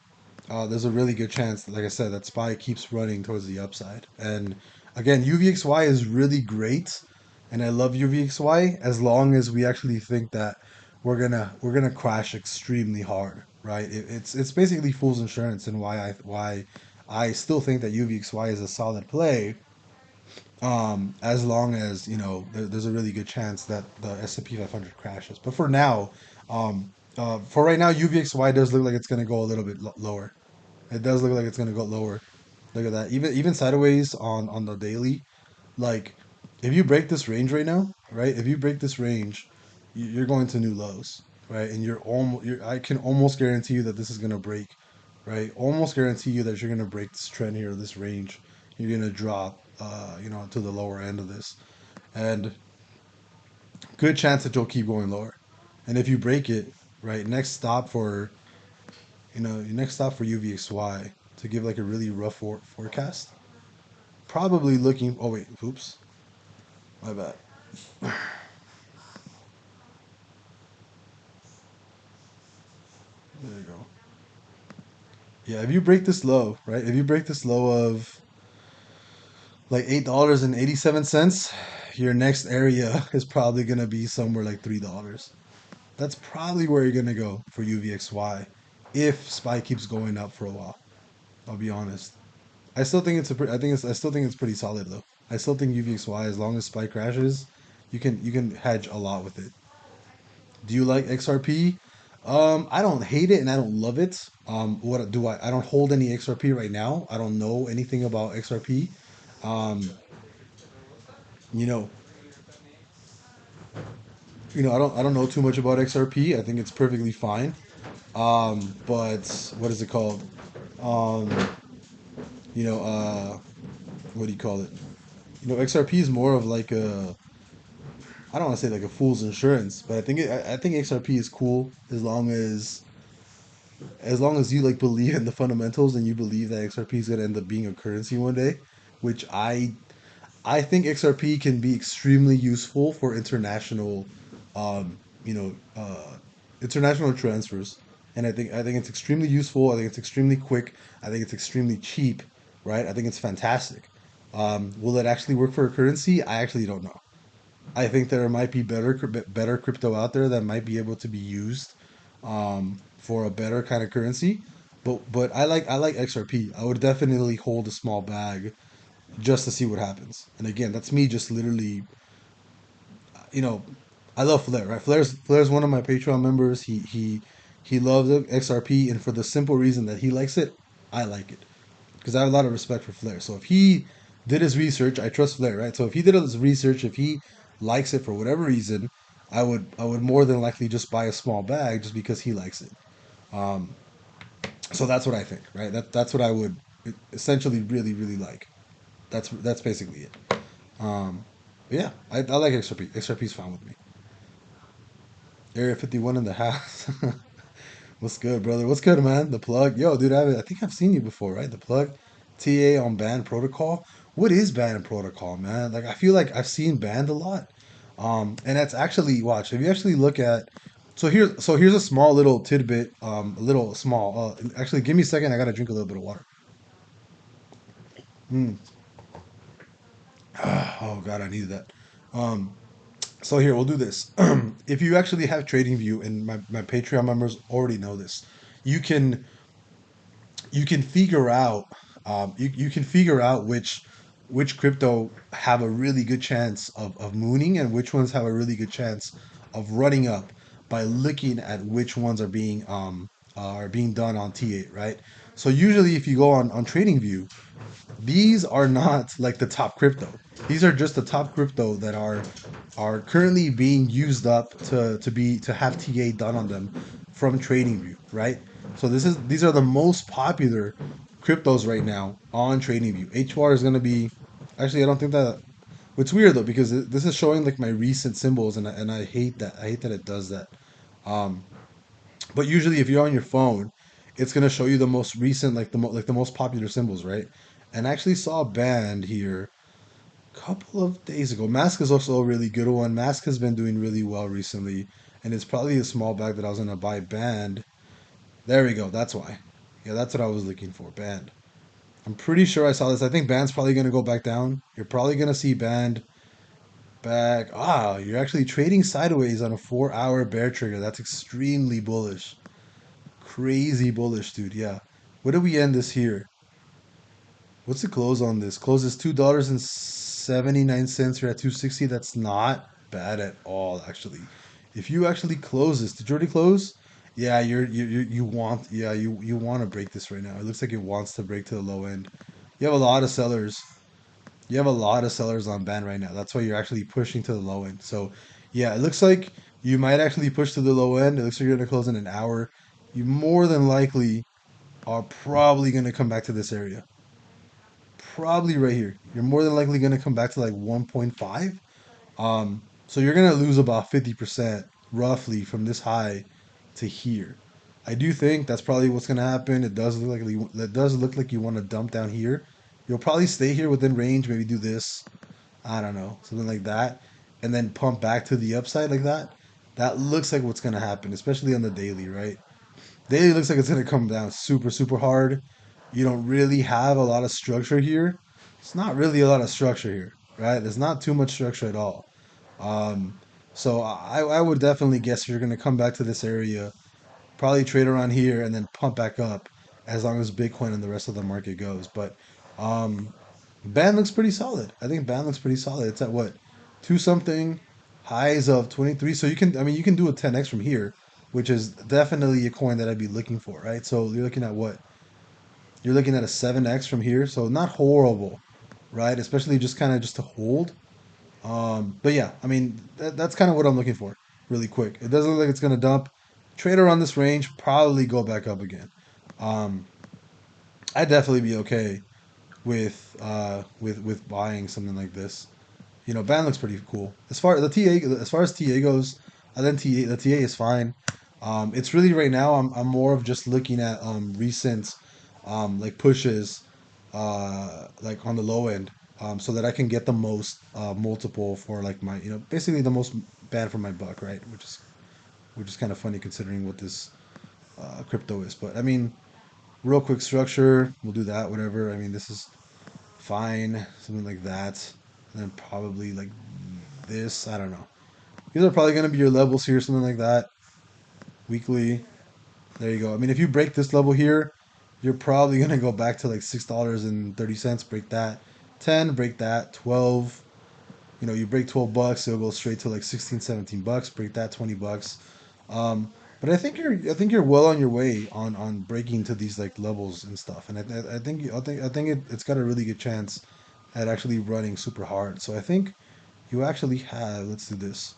there's a really good chance, like I said, that SPY keeps running towards the upside. And again, UVXY is really great, and I love UVXY as long as we actually think that we're gonna crash extremely hard, right? It's basically fool's insurance, and why I still think that UVXY is a solid play. As long as there's a really good chance that the S&P 500 crashes. But for right now, UVXY does look like it's going to go a little bit lower. It does look like it's going to go lower. Look at that. Even sideways on the daily, like if you break this range right now, right? If you break this range, you're going to new lows, right? And I can almost guarantee you that this is going to break, right? Almost guarantee you that you're going to break this trend here, this range. You're going to drop, to the lower end of this, and good chance that you'll keep going lower. And if you break it, right, next stop for UVXY to give like a really rough forecast. Probably looking. Oh wait, oops, my bad. There you go. Yeah, if you break this low, right? If you break this low of like $8.87, your next area is probably gonna be somewhere like $3. That's probably where you're gonna go for UVXY if SPY keeps going up for a while. I'll be honest. I still think I still think it's pretty solid though. I still think UVXY, as long as SPY crashes, you can hedge a lot with it. Do you like XRP? I don't hate it and I don't love it. What do I don't hold any XRP right now. I don't know anything about XRP. Um, You know, I don't know too much about XRP. I think it's perfectly fine. But what is it called? Um, you know, what do you call it? XRP is more of like a, I don't want to say like a fool's insurance, but I think XRP is cool as long as you like believe in the fundamentals and you believe that XRP is gonna end up being a currency one day, which I think XRP can be extremely useful for um, you know, international transfers, and I think it's extremely useful. I think it's extremely quick. I think it's extremely cheap, right? I think it's fantastic. Will it actually work for a currency? I actually don't know. I think there might be better crypto out there that might be able to be used for a better kind of currency. But I like XRP. I would definitely hold a small bag just to see what happens. And again, that's me just literally, you know, I love Flair, right? Flair's one of my Patreon members. He loves XRP, and for the simple reason that he likes it, I like it because I have a lot of respect for Flair. So if he did his research, I trust Flair, right? So if he did his research, if he likes it for whatever reason, I would more than likely just buy a small bag just because he likes it. Um, so that's what I think, right? That's what I would essentially really really like. That's basically it. Um, but yeah, I like XRP. XRP's fine with me. Area 51 in the house. What's good, brother? What's good, man? The plug. Yo, dude, I think I've seen you before, right? The plug. TA on band protocol. What is band protocol, man? Like I feel like I've seen band a lot. And that's actually watch. If you actually look at so here's a small little tidbit, a little small. Actually, give me a second. I gotta drink a little bit of water. Mm. Oh God, I needed that. Um, So here, we'll do this. If you actually have TradingView, and my Patreon members already know this, you can you can figure out you can figure out which crypto have a really good chance of mooning and which ones have a really good chance of running up by looking at which ones are being done on T8, right? So usually if you go on TradingView, these are not like the top crypto. These are just the top crypto that are currently being used up to have TA done on them from TradingView, right? So these are the most popular cryptos right now on TradingView. HBAR is going to be actually I don't think that it's weird though because this is showing like my recent symbols and I hate that. I hate that it does that. Um, but usually, if you're on your phone, it's gonna show you the most recent, like the most popular symbols, right? And I actually saw a band here a couple of days ago. Mask is also a really good one. Mask has been doing really well recently, and it's probably a small bag that I was gonna buy. Band. There we go. That's why. Yeah, that's what I was looking for. Band. I'm pretty sure I saw this. I think band's probably gonna go back down. You're probably gonna see band back. Ah, you're actually trading sideways on a 4-hour bear trigger. That's extremely bullish. Crazy bullish, dude. Yeah. What did we end this here? What's the close on this? Close is $2.79. You're at 260. That's not bad at all, actually. If you actually close this, did you already close? Yeah, you want to break this right now. It looks like it wants to break to the low end. You have a lot of sellers. You have a lot of sellers on band right now. That's why you're actually pushing to the low end. So, yeah, it looks like you might actually push to the low end. It looks like you're going to close in an hour. You more than likely are probably going to come back to this area. Probably right here. You're more than likely going to come back to like 1.5. So you're going to lose about 50% roughly from this high to here. I do think that's probably what's going to happen. It does look like you want to dump down here. You'll probably stay here within range, maybe do this. I don't know, something like that, and then pump back to the upside like that. That looks like what's going to happen, especially on the daily, right? Daily looks like it's going to come down super, super hard. You don't really have a lot of structure here. It's not really a lot of structure here, right? There's not too much structure at all. Um, so I would definitely guess you're going to come back to this area, probably trade around here, and then pump back up as long as Bitcoin and the rest of the market goes. But um, band looks pretty solid. I think band looks pretty solid. It's at what, two something, highs of 23. So you can do a 10x from here, which is definitely a coin that I'd be looking for, right? So you're looking at what? You're looking at a 7x from here. So not horrible, right? Especially just kind of just to hold. But yeah, I mean that's kind of what I'm looking for. Really quick, it doesn't look like it's gonna dump. Trade around this range, probably go back up again. Um, I'd definitely be okay with buying something like this. You know, band looks pretty cool. As far as TA goes, I think the TA is fine. It's really right now. I'm more of just looking at recent like pushes, like on the low end, so that I can get the most multiple for like my basically the most band for my buck, right? Which is kind of funny considering what this crypto is. But I mean, real quick structure, we'll do that. Whatever. I mean, this is fine. Something like that, and then probably like this. I don't know. These are probably going to be your levels here, something like that. Weekly. There you go. I mean, if you break this level here, you're probably going to go back to like $6.30. Break that. 10, break that. 12. You break $12, it'll go straight to like 16, $17. Break that, $20. But I think you're well on your way on breaking to these like levels and stuff. And I think it's got a really good chance at actually running super hard. So I think you actually have. Let's do this.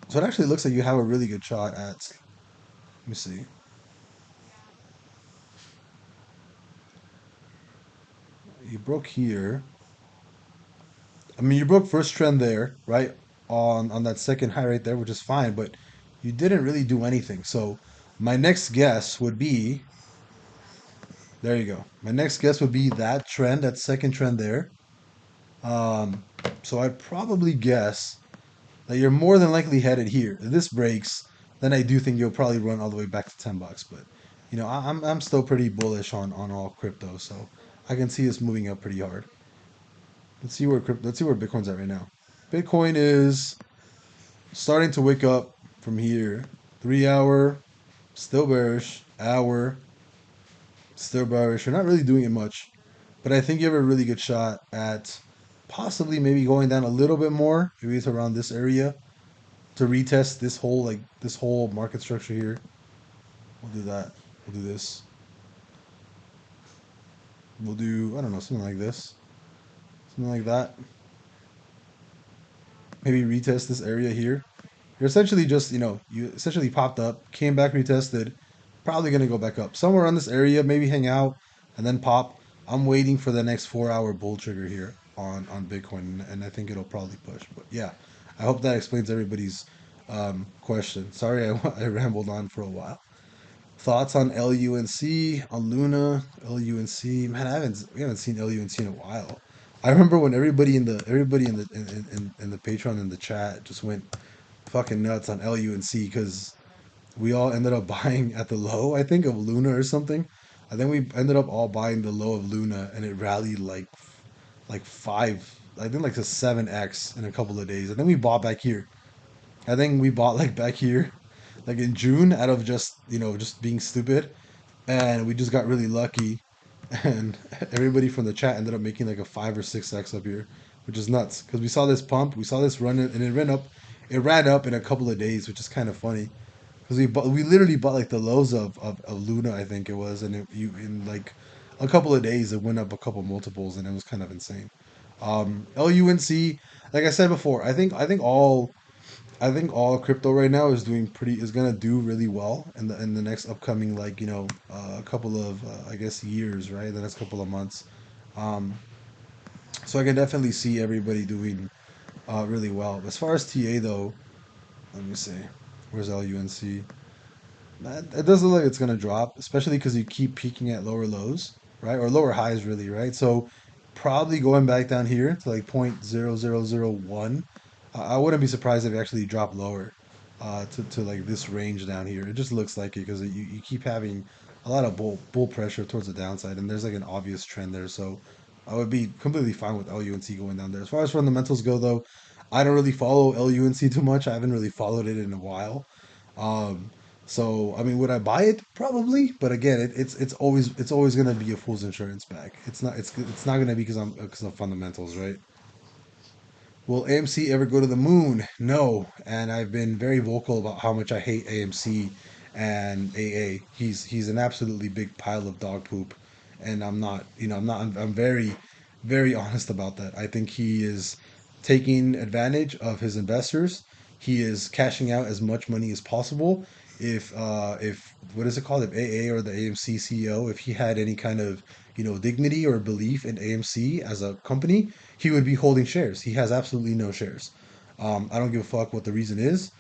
So it actually looks like you have a really good shot at. Let me see. You broke here. I mean, you broke first trend there, right? On that second high right there, which is fine, but you didn't really do anything. So my next guess would be there you go. My next guess would be that trend, that second trend there. Um, so I'd probably guess that you're more than likely headed here. If this breaks, then I do think you'll probably run all the way back to $10. But I'm still pretty bullish on all crypto, so I can see us moving up pretty hard. Let's see where Bitcoin's at right now. Bitcoin is starting to wake up from here. 3 hour, still bearish. Hour, still bearish. You're not really doing it much, but I think you have a really good shot at possibly maybe going down a little bit more. Maybe it's around this area to retest this whole market structure here. We'll do that. We'll do this. We'll do I don't know something like this, something like that. Maybe retest this area here. You're essentially just, you essentially popped up, came back, retested, probably going to go back up. Somewhere on this area, maybe hang out, and then pop. I'm waiting for the next 4 hour bull trigger here on Bitcoin, and I think it'll probably push. But yeah, I hope that explains everybody's question. Sorry, I rambled on for a while. Thoughts on LUNC, on Luna, LUNC? Man, we haven't seen LUNC in a while. I remember when everybody in the Patreon in the chat just went fucking nuts on LUNC because we all ended up buying at the low, I think, of Luna or something. I think we ended up all buying the low of Luna, and it rallied like five, I think like a 7x in a couple of days. And then we bought back here. I think we bought like back here, like in June, out of just being stupid, and we just got really lucky, and everybody from the chat ended up making like a 5 or 6x up here, which is nuts because we saw this pump, we saw this run, and it ran up in a couple of days, which is kind of funny because we literally bought like the lows of Luna, I think it was, and in like a couple of days it went up a couple multiples, and it was kind of insane. LUNC, like I said before, I think all crypto right now is gonna do really well in the next upcoming like a couple of I guess years, right? The next couple of months. Um, so I can definitely see everybody doing really well. As far as TA though, let me see. Where's LUNC? It does look like it's gonna drop, especially because you keep peaking at lower lows, right? Or lower highs, really, right? So probably going back down here to like 0.0001. I wouldn't be surprised if it actually dropped lower to like this range down here. It just looks like it because you keep having a lot of bull pressure towards the downside, and there's like an obvious trend there. So I would be completely fine with LUNC going down there. As far as fundamentals go, though, I don't really follow LUNC too much. I haven't really followed it in a while. Um, so I mean, would I buy it? Probably, but again, it's always gonna be a fool's insurance bag. It's not gonna be because of fundamentals, right? Will AMC ever go to the moon? No, and I've been very vocal about how much I hate AMC and AA. He's an absolutely big pile of dog poop, and I'm not. I'm not. I'm very very honest about that. I think he is taking advantage of his investors. He is cashing out as much money as possible. If what is it called? If AA or the AMC CEO, if he had any kind of dignity or belief in AMC as a company, he would be holding shares. He has absolutely no shares. I don't give a fuck what the reason is.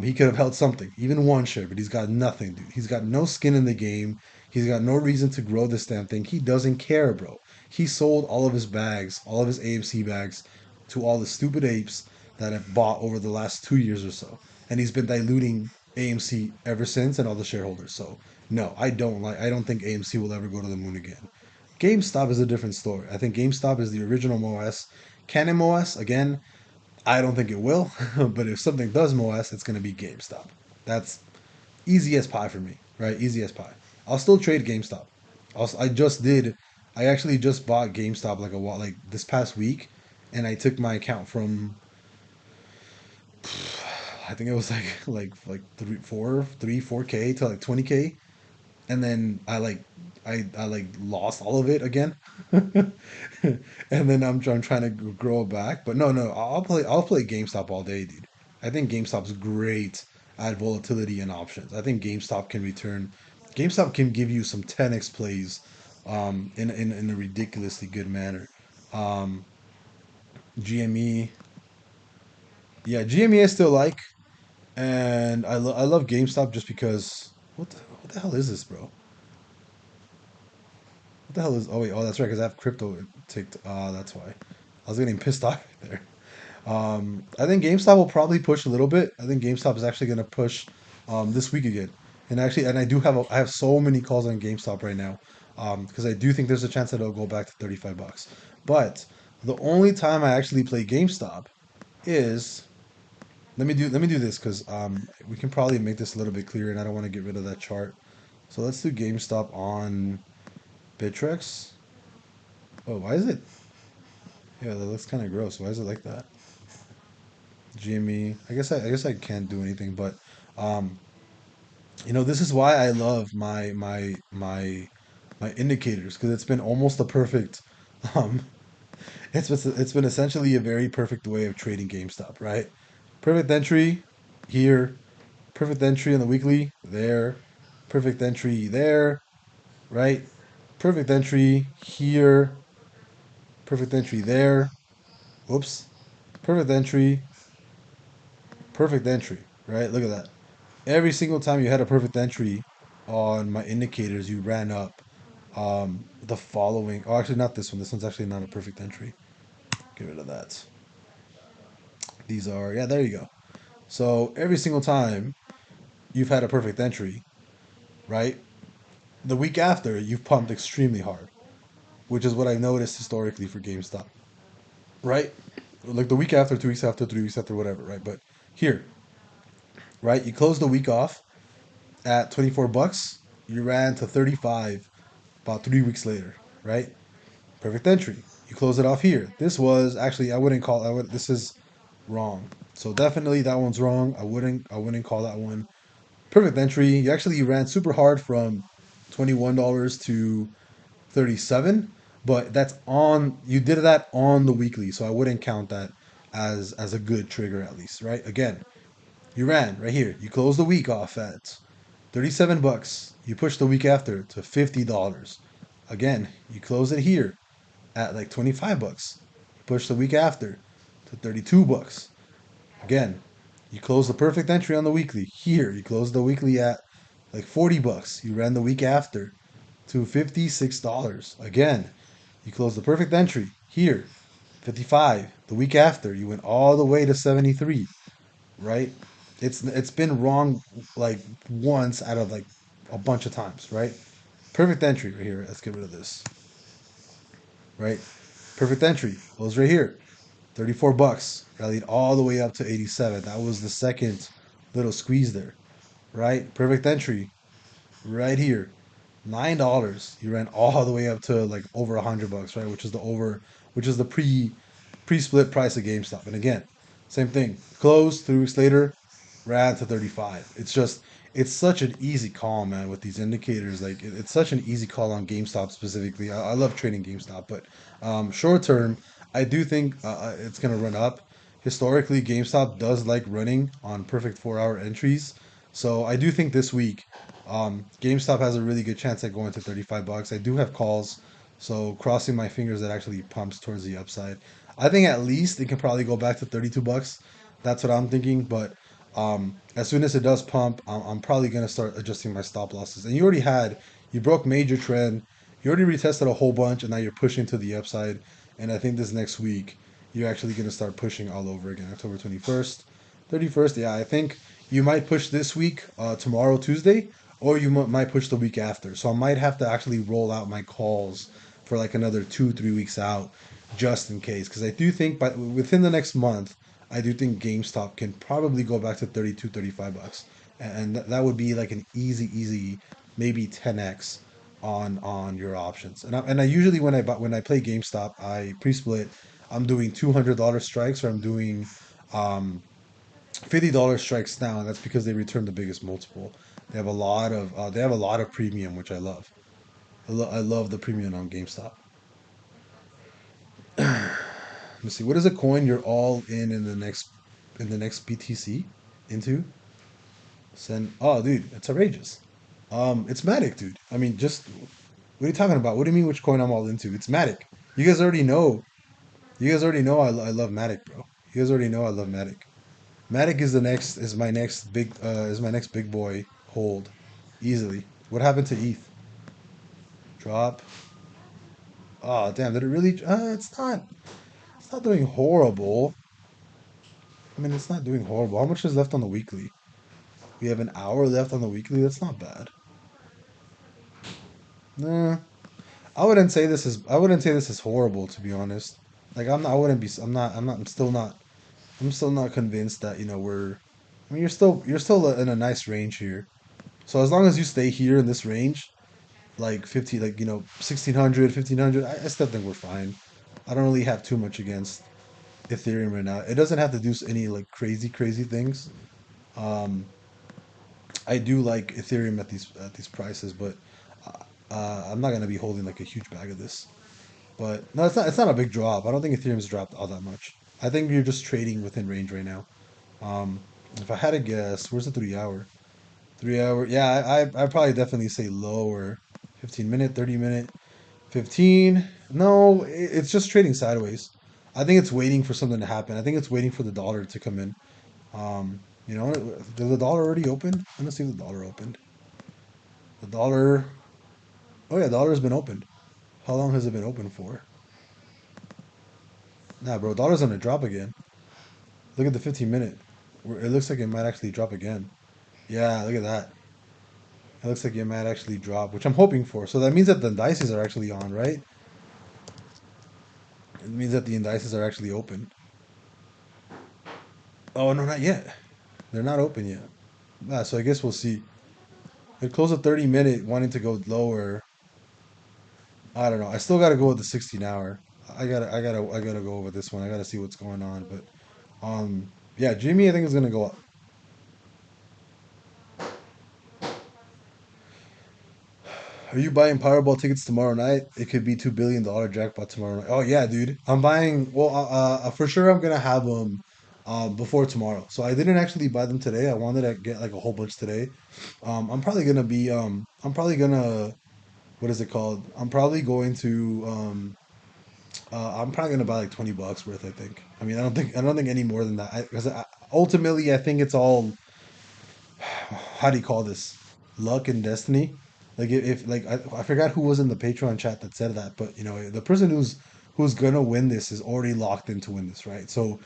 He could have held something, even one share, but he's got nothing, dude. He's got no skin in the game. He's got no reason to grow this damn thing. He doesn't care, bro. He sold all of his bags, all of his AMC bags, to all the stupid apes that have bought over the last 2 years or so. And he's been diluting AMC ever since and all the shareholders. So no, I don't think AMC will ever go to the moon again. GameStop is a different story. I think GameStop is the original MOS. Can it MOS again? I don't think it will, but if something does MOS, it's going to be GameStop. That's easy as pie for me, right? Easy as pie. I'll still trade GameStop. I just did. I actually just bought GameStop like a while, like this past week, and I took my account from I think it was like 4K to like 20K, and then I like lost all of it again, and then I'm trying to grow it back. But no, I'll play GameStop all day, dude. I think GameStop's great at volatility and options. I think GameStop can return. GameStop can give you some 10x plays, in a ridiculously good manner. Um, GME, yeah, GME I still like, and I love GameStop just because what the hell is this, bro? What the hell is? Oh wait, oh that's right, because I have crypto ticked. That's why. I was getting pissed off right there. I think GameStop will probably push a little bit. I think GameStop is actually going to push this week again. And I have so many calls on GameStop right now because I do think there's a chance that it'll go back to 35 bucks. But the only time I actually play GameStop is let me do this because we can probably make this a little bit clearer, and I don't want to get rid of that chart. So let's do GameStop on Bittrex. Oh, why is it? Yeah, that looks kind of gross. Why is it like that? GME. I guess I can't do anything, but um, this is why I love my indicators because it's been almost a perfect um it's been essentially a very perfect way of trading GameStop, right? Perfect entry here, perfect entry on the weekly there, perfect entry there, right? Perfect entry here, perfect entry there. Whoops. Perfect entry, perfect entry, right? Look at that. Every single time you had a perfect entry on my indicators, you ran up the following. Oh, actually, not this one. This one's actually not a perfect entry. Get rid of that. These are, yeah, there you go. So every single time you've had a perfect entry, right? The week after, you've pumped extremely hard, which is what I've noticed historically for GameStop, right? Like the week after, 2 weeks after, 3 weeks after, whatever, right? But here, right? You close the week off at 24 bucks, you ran to 35 about 3 weeks later, right? Perfect entry. You close it off here. This was actually I wouldn't call I would this is wrong. So definitely that one's wrong. I wouldn't call that one perfect entry. You ran super hard from $21 to 37, but that's on you did that on the weekly, so I wouldn't count that as a good trigger at least, right? Again, you ran right here. You closed the week off at 37 bucks. You push the week after to $50. Again, you close it here at like 25 bucks. You push the week after to 32 bucks. Again, you close the perfect entry on the weekly. Here, you close the weekly at like 40 bucks. You ran the week after to $56. Again, you close the perfect entry. Here, 55. The week after, you went all the way to 73, right? It's been wrong like once out of like a bunch of times, right? Perfect entry right here. Let's get rid of this, right? Perfect entry was right here. 34 bucks. Rallied all the way up to 87. That was the second little squeeze there, right? Perfect entry right here. $9. You ran all the way up to like over 100 bucks, right? Which is the pre-split price of GameStop. And again, same thing. Closed 3 weeks later, ran to 35. it's such an easy call, man, with these indicators. Like it's such an easy call on GameStop specifically. I love trading GameStop, but short term, I do think it's gonna run up. Historically, GameStop does like running on perfect 4 hour entries, so I do think this week, GameStop has a really good chance at going to $35. I do have calls, so crossing my fingers that actually pumps towards the upside. I think at least it can probably go back to $32. That's what I'm thinking, but as soon as it does pump, I'm probably gonna start adjusting my stop losses. And you broke major trend, you already retested a whole bunch, and now you're pushing to the upside. And I think this next week, you're actually gonna start pushing all over again. October 21st, 31st. Yeah, I think you might push this week, tomorrow, Tuesday, or you might push the week after. So I might have to actually roll out my calls for like another 2, 3 weeks out, just in case. Because I do think within the next month, I do think GameStop can probably go back to 32, $35. And that would be like an easy, maybe 10x on your options. And I usually when I play GameStop, I pre-split. I'm doing $200 strikes, or I'm doing um, $50 strikes now, and that's because they return the biggest multiple. They have a lot of premium, which I love. I love the premium on GameStop. Let me see. What is a coin you're all in the next BTC into? Send. Oh, dude, it's outrageous. It's Matic, dude. I mean, just what are you talking about? What do you mean which coin I'm all into? It's Matic. You guys already know. You guys already know I love Matic, bro. You guys already know I love Matic. Matic is my next big boy hold, easily. What happened to ETH? Drop. Oh, damn. Did it really? It's not. It's not doing horrible. I mean, it's not doing horrible. How much is left on the weekly? We have an hour left on the weekly. That's not bad. Nah, I wouldn't say this is horrible, to be honest. Like I'm not, I wouldn't be I'm not I'm still not convinced that, I mean you're still in a nice range here. So as long as you stay here in this range, like 50 like 1600, 1500, I still think we're fine. I don't really have too much against Ethereum right now. It doesn't have to do any like crazy things. Um I do like Ethereum at these prices, but I'm not gonna be holding like a huge bag of this. But no, it's not. It's not a big drop. I don't think Ethereum's dropped all that much. I think you're just trading within range right now. Um, if I had to guess, where's the 3 hour? 3 hour. Yeah, I probably definitely say lower. 15 minute, 30 minute, 15. No, it's just trading sideways. I think it's waiting for something to happen. I think it's waiting for the dollar to come in. Did the dollar already open? I'm gonna see if the dollar opened. The dollar. Oh yeah, dollar's been opened. How long has it been open for? Nah, bro, dollar's gonna drop again. Look at the 15 minute. It looks like it might actually drop again. Yeah, look at that. It looks like it might actually drop, which I'm hoping for. So that means that the indices are actually on, right? It means that the indices are actually open. Oh, no, not yet. They're not open yet. Yeah, so I guess we'll see. It closed a 30 minute wanting to go lower. I don't know. I still gotta go with the 16 hour. I gotta go over this one. I gotta see what's going on. But yeah, Jimmy I think is gonna go up. Are you buying Powerball tickets tomorrow night? It could be $2 billion jackpot tomorrow night. Oh yeah, dude. I'm buying. Well, for sure I'm gonna have them before tomorrow. So I didn't actually buy them today. I wanted to get like a whole bunch today. I'm probably gonna be. I'm probably gonna. What is it called? I'm probably gonna buy like $20 worth. I think. I mean, I don't think any more than that. Because ultimately, I think it's all, how do you call this, luck and destiny. Like if like I forgot who was in the Patreon chat that said that, but the person who's gonna win this is already locked in to win this, right? So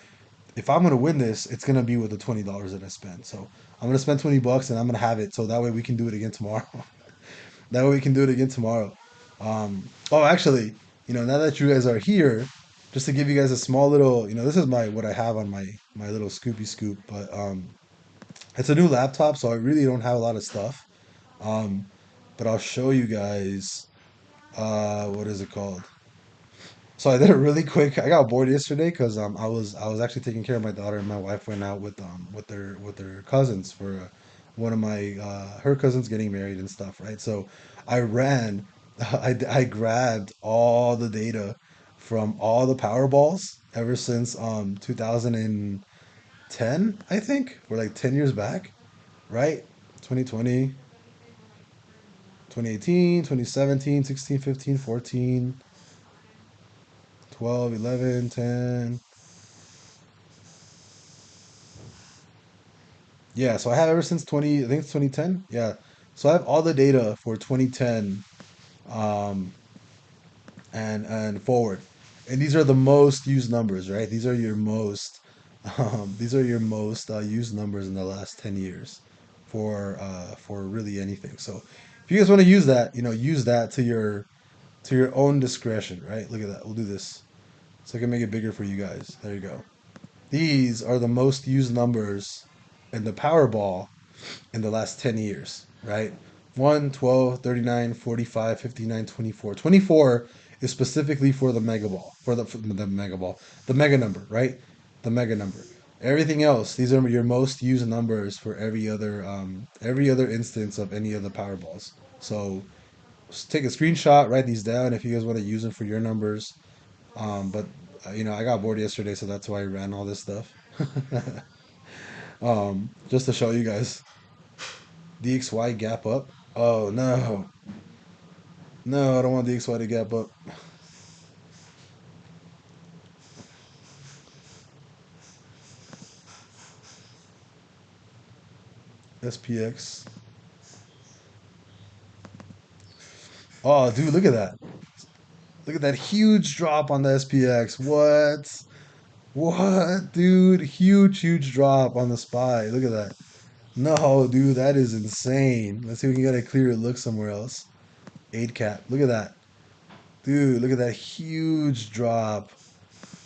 if I'm gonna win this, it's gonna be with the $20 that I spend. So I'm gonna spend $20 and I'm gonna have it, so that way we can do it again tomorrow. That way we can do it again tomorrow. Oh, actually, now that you guys are here, just to give you guys a small little, this is my what I have on my little Scoopy Scoop, but it's a new laptop, so I really don't have a lot of stuff. Um, but I'll show you guys. What is it called? So I did it really quick. I got bored yesterday because I was actually taking care of my daughter, and my wife went out with their cousins for one of my her cousin's getting married and stuff, right? So I ran, I grabbed all the data from all the Powerballs ever since 2010, I think. We're like 10 years back, right? 2020, 2018, 2017, 16, 15, 14, 12, 11, 10. Yeah, so I have ever since 20, I think it's 2010. Yeah. So I have all the data for 2010 um, and forward. And these are the most used numbers, right? These are your most used numbers in the last 10 years for really anything. So if you guys want to use that, use that to your own discretion, right? Look at that. We'll do this. So I can make it bigger for you guys. There you go. These are the most used numbers in the Powerball in the last 10 years, right? 1, 12, 39, 45, 59, 24. 24 is specifically for the mega ball, for the mega ball, the mega number, right? The mega number. Everything else, these are your most used numbers for every other instance of any of the Powerballs. So take a screenshot, write these down if you guys want to use them for your numbers. But I got bored yesterday, so that's why I ran all this stuff. Just to show you guys. DXY gap up. Oh no. No, I don't want DXY to gap up. SPX. Oh, dude, look at that. Look at that huge drop on the SPX. What? What, dude? Huge, huge drop on the SPY. Look at that. No, dude, that is insane. Let's see if we can get a clearer look somewhere else. 8 cap. Look at that. Dude, look at that huge drop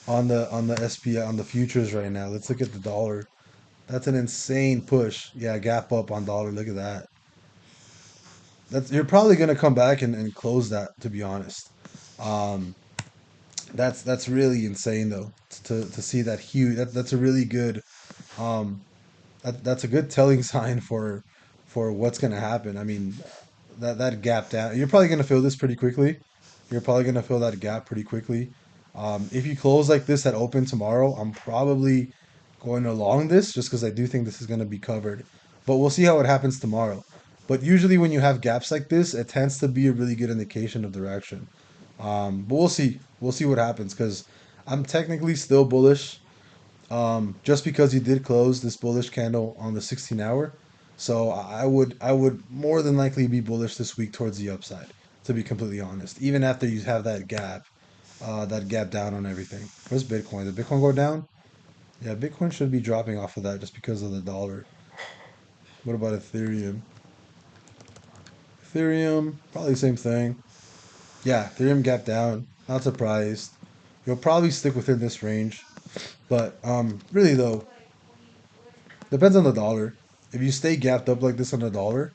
on the SPI on the futures right now. Let's look at the dollar. That's an insane push. Yeah, gap up on dollar. Look at that. That's you're probably gonna come back and close that, to be honest. Um, that's really insane though to see that huge. That's a really good that's a good telling sign for what's gonna happen. I mean, that gap down. You're probably gonna fill this pretty quickly. You're probably gonna fill that gap pretty quickly. If you close like this at open tomorrow, I'm probably going along this just because I do think this is gonna be covered. But we'll see how it happens tomorrow. But usually when you have gaps like this, it tends to be a really good indication of direction. But we'll see. We'll see what happens because I'm technically still bullish just because you did close this bullish candle on the 16 hour. So I would more than likely be bullish this week towards the upside, to be completely honest. Even after you have that gap down on everything. Where's Bitcoin? Did Bitcoin go down? Yeah, Bitcoin should be dropping off of that just because of the dollar. What about Ethereum? Ethereum, probably the same thing. Yeah, Ethereum gap down. Not surprised. You'll probably stick within this range. But really though, depends on the dollar. If you stay gapped up like this on the dollar,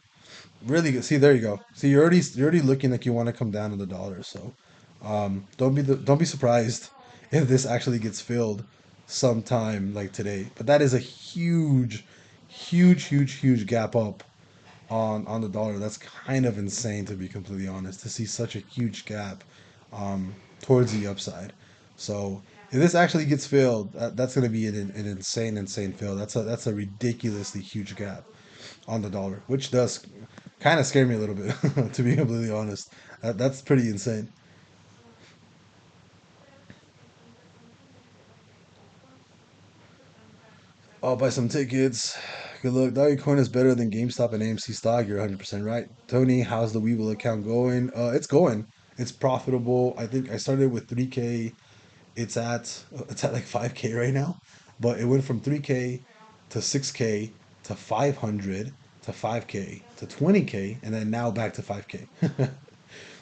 really good. See, there you go. See, you're already looking like you want to come down to the dollar. So, don't be surprised if this actually gets filled sometime like today. But that is a huge, huge, huge, huge gap up on the dollar. That's kind of insane to be completely honest. To see such a huge gap towards the upside. So if this actually gets filled, that's going to be an insane, insane fill. That's a ridiculously huge gap on the dollar, which does kind of scare me a little bit, to be completely honest. That's pretty insane. I'll buy some tickets. Good luck. Dogecoin is better than GameStop and AMC stock. You're 100% right. Tony, how's the Weeble account going? It's going. It's profitable. I think I started with 3K. It's at like 5K right now, but it went from 3K to 6K to 500 to 5K to 20K and then now back to 5K.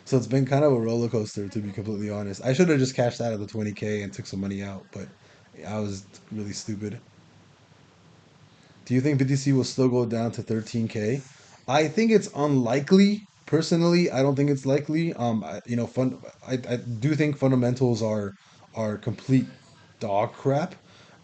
So it's been kind of a roller coaster, to be completely honest. I should have just cashed out of the 20K and took some money out, but I was really stupid. Do you think BTC will still go down to 13K? I think it's unlikely. Personally, I don't think it's likely. I do think fundamentals are complete dog crap.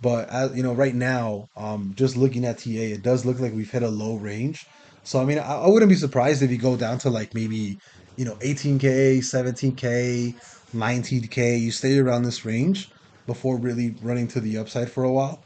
But as you know, right now, just looking at TA, it does look like we've hit a low range. So I mean, I wouldn't be surprised if you go down to like maybe 18K, 17K, 19K. You stay around this range before really running to the upside for a while.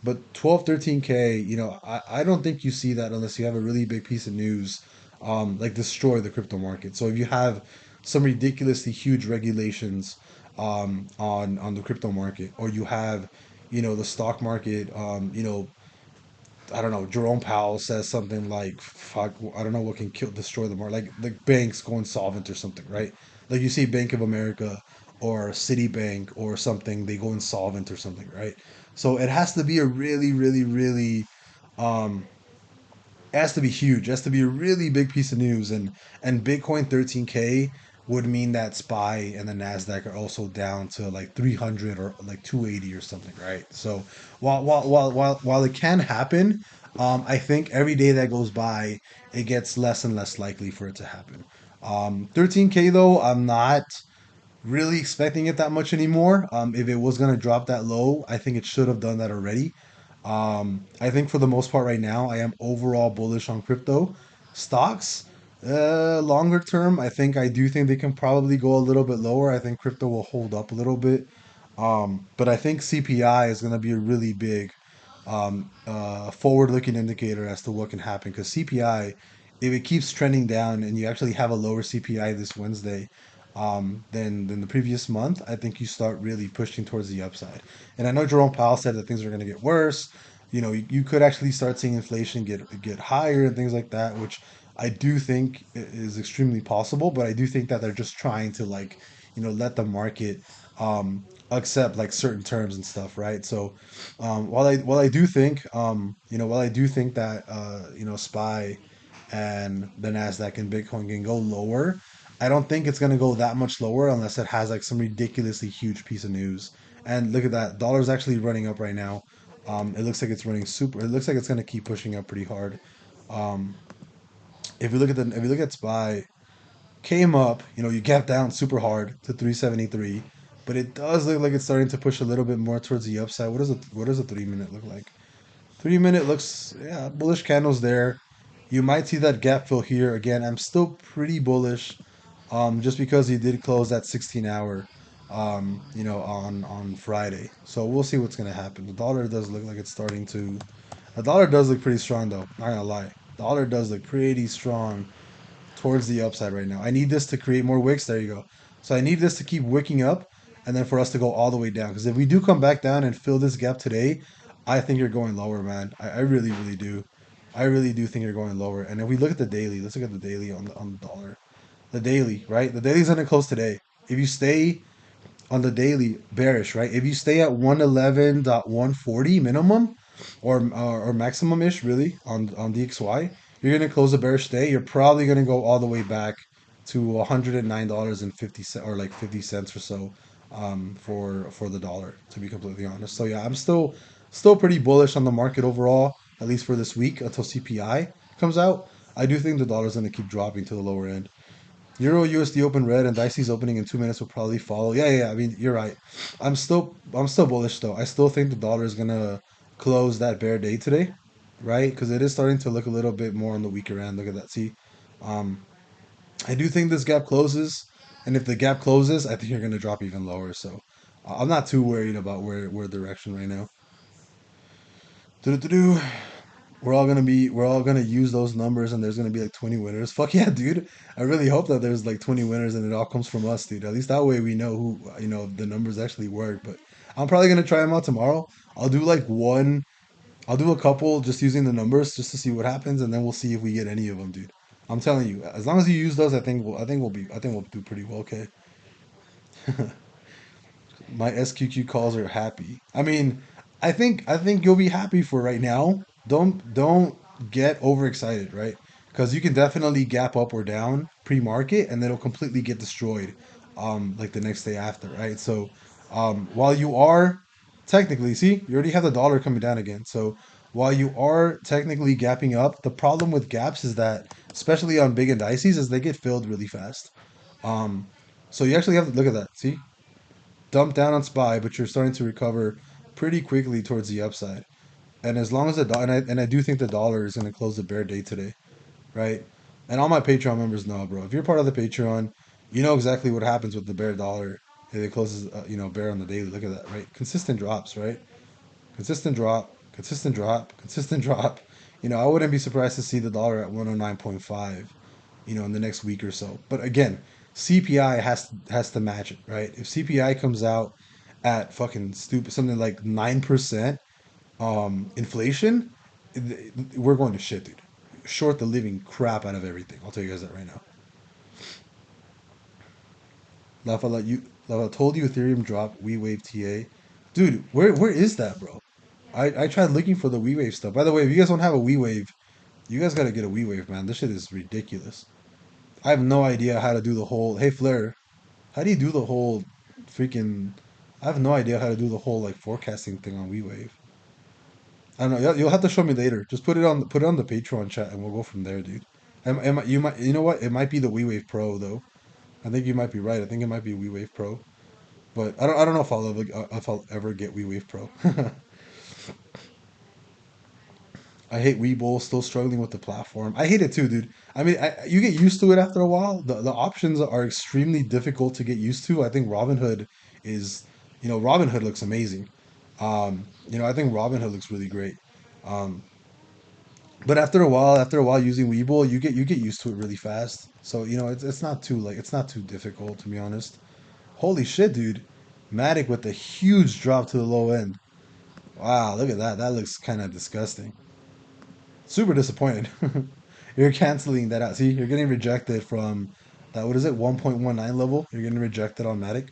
But 12, 13K, I don't think you see that unless you have a really big piece of news, like destroy the crypto market. So if you have some ridiculously huge regulations on the crypto market, or you have the stock market, I don't know, Jerome Powell says something like, fuck, I don't know what can destroy the market, like banks go insolvent or something, right? Like you see Bank of America or Citibank or something, they go insolvent or something, right? So it has to be a really, really, really, um, it has to be huge. It has to be a really big piece of news, and Bitcoin 13K would mean that SPY and the Nasdaq are also down to like 300 or like 280 or something, right? So while it can happen, I think every day that goes by, it gets less and less likely for it to happen. 13K though, I'm not really expecting it that much anymore. If it was gonna drop that low, I think it should have done that already. I think for the most part right now, I am overall bullish on crypto stocks. Longer term, I do think they can probably go a little bit lower. I think crypto will hold up a little bit. But I think CPI is going to be a really big forward-looking indicator as to what can happen. Because CPI, if it keeps trending down and you actually have a lower CPI this Wednesday than the previous month, I think you start really pushing towards the upside. And I know Jerome Powell said that things are going to get worse. You could actually start seeing inflation get higher and things like that, which I do think is extremely possible. But I do think that they're just trying to like let the market accept like certain terms and stuff, right? So while I do think that SPY and the Nasdaq and Bitcoin can go lower, I don't think it's gonna go that much lower unless it has like some ridiculously huge piece of news. And look at that, dollar's actually running up right now. It looks like it's running super. It looks like it's gonna keep pushing up pretty hard. Um, if you look at SPY, came up, you gapped down super hard to 373, but it does look like it's starting to push a little bit more towards the upside. What does a 3 minute look like? 3 minute looks, yeah, bullish candles there. You might see that gap fill here again. I'm still pretty bullish, just because he did close that 16 hour, on Friday. So we'll see what's gonna happen. The dollar does look like it's starting to. The dollar does look pretty strong though. Not gonna lie, dollar does look pretty strong towards the upside right now. I need this to create more wicks. There you go. So I need this to keep wicking up and then for us to go all the way down. Because if we do come back down and fill this gap today, I think you're going lower, man. I really, really do. I really do think you're going lower. And if we look at the daily, let's look at the daily on the dollar. The daily, right? The daily's gonna close today. If you stay on the daily bearish, right? If you stay at 111.140 minimum or maximum ish, really on DXY, you're gonna close a bearish day. You're probably gonna go all the way back to $109.50 or like 50 cents or so, for the dollar. To be completely honest, so yeah, I'm still pretty bullish on the market overall, at least for this week until CPI comes out. I do think the dollar's gonna keep dropping to the lower end. Euro USD open red and Dicey's opening in 2 minutes will probably follow. Yeah, yeah, yeah. I mean, you're right. I'm still bullish though. I still think the dollar is gonna close that bear day today, right? Because it is starting to look a little bit more on the weaker end. Look at that. See, um, I do think this gap closes, and if the gap closes, I think you're gonna drop even lower. So I'm not too worried about where direction right now. Do we're all gonna use those numbers and there's gonna be like 20 winners. Fuck yeah, dude. I really hope that there's like 20 winners and it all comes from us, dude. At least that way we know who, the numbers actually work. But I'm probably gonna try them out tomorrow. I'll do like one, I'll do a couple just using the numbers just to see what happens, and then we'll see if we get any of them, dude. I'm telling you, as long as you use those, I think we'll do pretty well. Okay. My SQQ calls are happy. I mean, I think you'll be happy for right now. Don't get overexcited, right? Because you can definitely gap up or down pre-market, and then it'll completely get destroyed, like the next day after, right? So, while you are technically, see, you already have the dollar coming down again. So, while you are technically gapping up, the problem with gaps is that, especially on big indices, is they get filled really fast. Um, so you actually have to look at that. See, dump down on SPY, but you're starting to recover pretty quickly towards the upside. And as long as and I do think the dollar is going to close the bear day today, right? And all my Patreon members know, bro. If you're part of the Patreon, you know exactly what happens with the bear dollar. If it closes, bear on the daily. Look at that, right? Consistent drops, right? Consistent drop, consistent drop, consistent drop. I wouldn't be surprised to see the dollar at 109.5, in the next week or so. But again, CPI has to match it, right? If CPI comes out at fucking stupid something like 9% inflation, we're going to shit, dude. Short the living crap out of everything. I'll tell you guys that right now. Lava told you Ethereum drop WeWave TA. Dude, where is that, bro? I tried looking for the WeWave stuff. By the way, if you guys don't have a WeWave, you guys gotta get a WeWave, man. This shit is ridiculous. I have no idea how to do the whole. Hey, Flair, how do you do the whole freaking? I have no idea how to do the whole like forecasting thing on WeWave. I don't know. You'll have to show me later. Just put it on the Patreon chat, and we'll go from there, dude. You might, you know what? It might be the WeWave Pro though. I think you might be right. I think it might be WeWave Pro, but I don't know if I'll ever get WeWave Pro. I hate Webull. Still struggling with the platform. I hate it too, dude. I mean, you get used to it after a while. The options are extremely difficult to get used to. I think Robinhood is, Robinhood looks amazing. I think Robinhood looks really great. Um, but after a while using Webull, you get used to it really fast. So it's not too difficult to be honest. Holy shit, dude! Matic with a huge drop to the low end. Wow, look at that. That looks kind of disgusting. Super disappointed. You're canceling that out. See, you're getting rejected from that. What is it? 1.19 level. You're getting rejected on Matic,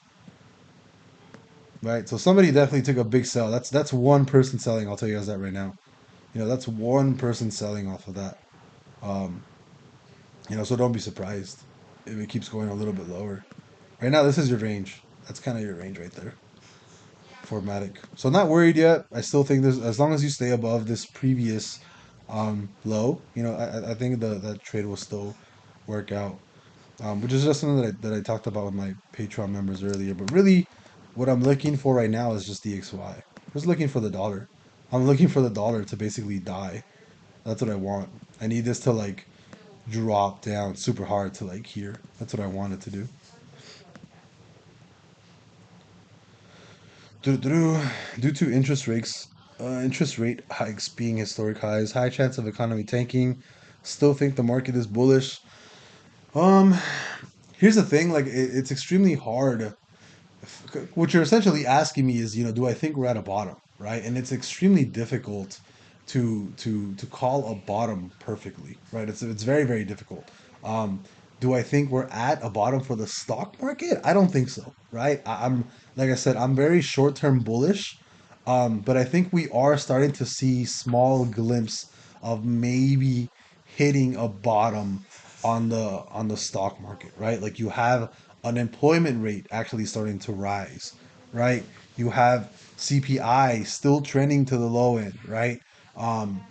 right? So somebody definitely took a big sell. That's one person selling. I'll tell you guys that right now. That's one person selling off of that. Um, so don't be surprised if it keeps going a little bit lower. Right now, this is your range. That's kind of your range right there for Matic. So not worried yet. I still think this, as long as you stay above this previous low, I think that trade will still work out. Which is just something that I talked about with my Patreon members earlier. But really, what I'm looking for right now is just DXY. I'm just looking for the dollar. I'm looking for the dollar to basically die. That's what I want. I need this to like drop down super hard to like here. That's what I want it to do. Due to interest rate hikes being historic highs, high chance of economy tanking. Still think the market is bullish. Um, Here's the thing, like it's extremely hard. What you're essentially asking me is, do I think we're at a bottom, right? And it's extremely difficult to call a bottom perfectly, right? It's very very difficult. Um, do I think we're at a bottom for the stock market? I don't think so, right? I'm like I said, I'm very short term bullish, but I think we are starting to see small glimpse of maybe hitting a bottom on the stock market, right? Like you have unemployment rate actually starting to rise, right? You have CPI still trending to the low end, right? Um,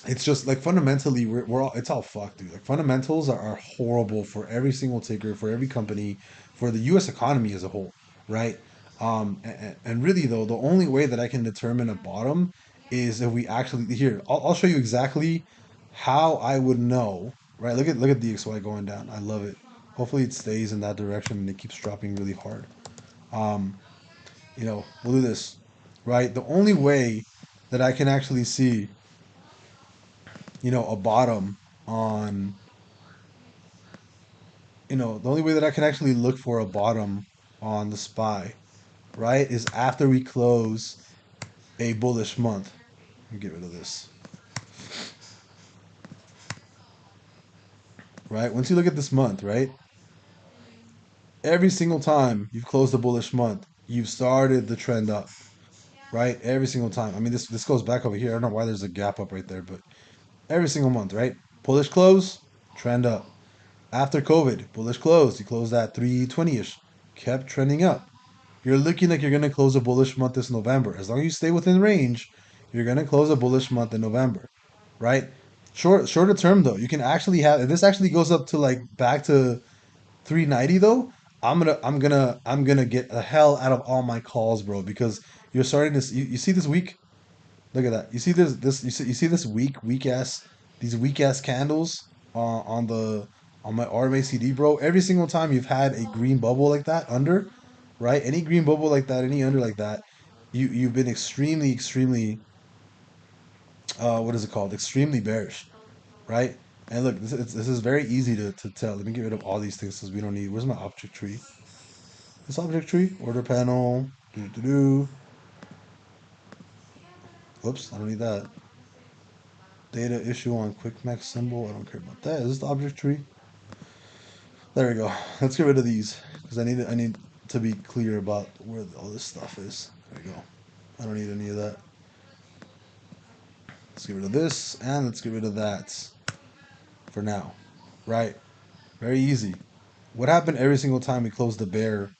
it's just like fundamentally we're all it's all fucked, dude. Like fundamentals are horrible for every single ticker, for every company, for the U.S. economy as a whole, right? And really though, the only way that I can determine a bottom is if we actually here. I'll show you exactly how I would know, right? Look at DXY going down. I love it. Hopefully it stays in that direction and it keeps dropping really hard. Um, we'll do this, right? The only way that I can actually see a bottom on, the only way that I can actually look for a bottom on the SPY, right, is after we close a bullish month. Let me get rid of this, right? Once you look at this month, right, every single time you've closed a bullish month, you've started the trend up, right? Every single time. I mean, this goes back over here. I don't know why there's a gap up right there, but every single month, right? Bullish close, trend up. After COVID, bullish close. You closed at 320-ish, kept trending up. You're looking like you're going to close a bullish month this November. As long as you stay within range, you're going to close a bullish month in November, right? Shorter term though, you can actually have if this actually goes up to like back to 390 though. I'm gonna get the hell out of all my calls, bro, because you're starting to you see this week. Look at that. You see you see this weak ass these weak ass candles on the on my RMACD, bro. Every single time you've had a green bubble like that under, right? Any green bubble like that, any under like that, you've been extremely what is it called? Extremely bearish, right? And look, this is very easy to tell. Let me get rid of all these things because we don't need. Where's my object tree? This object tree, order panel, do do do. Whoops, I don't need that. Data issue on quick max symbol. I don't care about that. Is this the object tree? There we go. Let's get rid of these because I need to be clear about where all this stuff is. There we go. I don't need any of that. Let's get rid of this and let's get rid of that for now. Right. Very easy. What happened every single time we closed a bear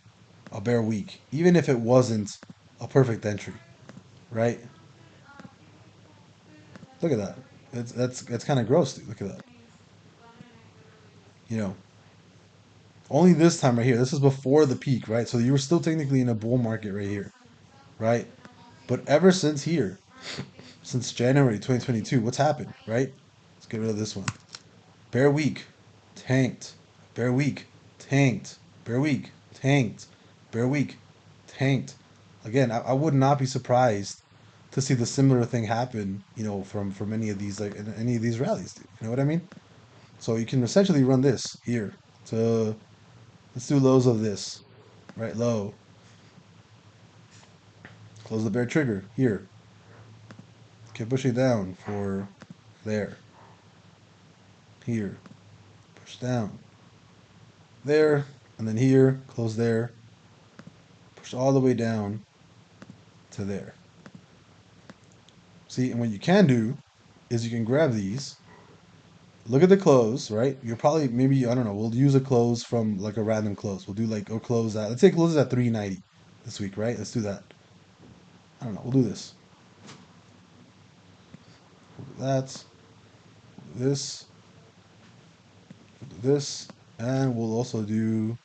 week, even if it wasn't a perfect entry, right? Look at that. That's kind of gross, dude. Look at that. You know, only this time right here. This is before the peak, right? So you were still technically in a bull market right here, right? But ever since here, since January 2022, what's happened, right? Let's get rid of this one. Bear week, tanked. Bear week, tanked. Bear week, tanked. Bear week, tanked. Again, I would not be surprised to see the similar thing happen, from any of these like in any of these rallies, dude. You know what I mean? So you can essentially run this here. So let's do lows of this, right? Low, close the bear trigger here. Keep pushing down for there, here, push down, there, and then here, close there, push all the way down to there. See, and what you can do is you can grab these, look at the close, right? You're probably, maybe, I don't know, we'll use a close from like a random close. We'll do like, or close at, let's say closes at 390 this week, right? Let's do that. I don't know, we'll do this. We'll do that, we'll do this, we'll do this, and we'll also do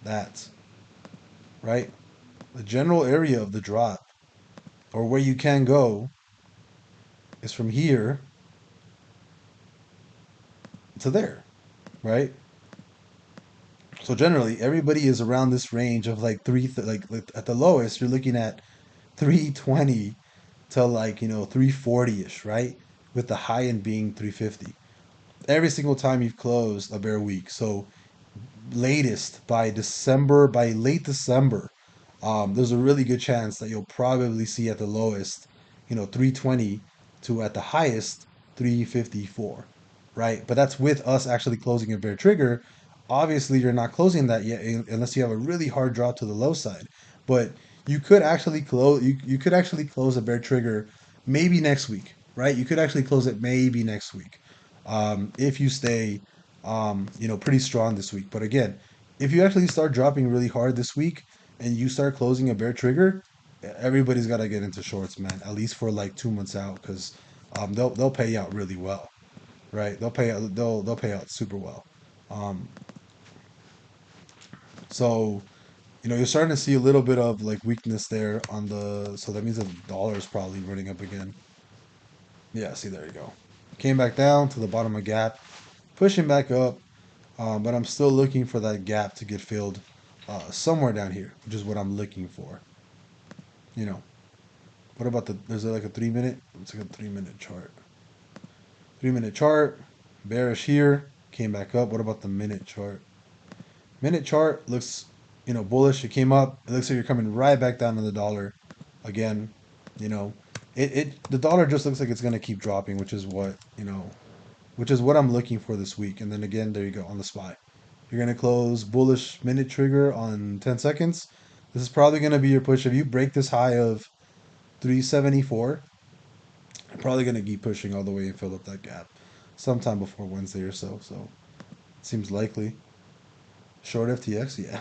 that, right? The general area of the drop, or where you can go, is from here to there, right? So generally, everybody is around this range of like like at the lowest, you're looking at 320 to like 340ish, right? With the high end being 350. Every single time you've closed a bear week. So latest by late December, there's a really good chance that you'll probably see at the lowest, 320 to at the highest 354, right? But that's with us actually closing a bear trigger. Obviously, you're not closing that yet unless you have a really hard drop to the low side. But you could actually close a bear trigger maybe next week, right? You could actually close it maybe next week, if you stay pretty strong this week. But again, if you actually start dropping really hard this week and you start closing a bear trigger, everybody's got to get into shorts, man. At least for like 2 months out, because they'll pay out really well, right? They'll pay out super well. Um, so you're starting to see a little bit of like weakness there on the. So that means the dollar is probably running up again. Yeah, see, there you go. Came back down to the bottom of gap, pushing back up. But I'm still looking for that gap to get filled somewhere down here, which is what I'm looking for. You know, what about there's like a 3 minute? It's like a 3 minute chart. 3 minute chart, bearish here, came back up. What about the minute chart? Minute chart looks, bullish. It came up. It looks like you're coming right back down to the dollar again. You know, the dollar just looks like it's gonna keep dropping, which is what I'm looking for this week. And then again, there you go on the SPY. You're going to close bullish minute trigger on 10 seconds. This is probably going to be your push. If you break this high of 374, you're probably going to keep pushing all the way and fill up that gap sometime before Wednesday or so. So it seems likely. Short FTX, yeah.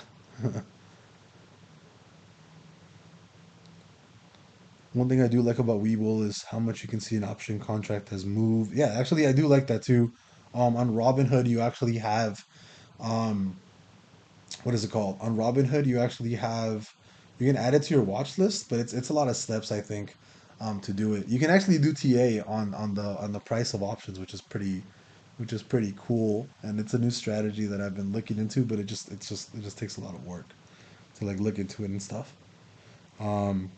One thing I do like about Webull is how much you can see an option contract has moved. Yeah, actually, I do like that too. On Robinhood, you actually have um, what is it called? On Robinhood, you actually have You can add it to your watch list, but it's a lot of steps, I think, to do it. You can actually do TA on the price of options, which is pretty cool, and it's a new strategy that I've been looking into, but it just takes a lot of work to like look into it and stuff. Um,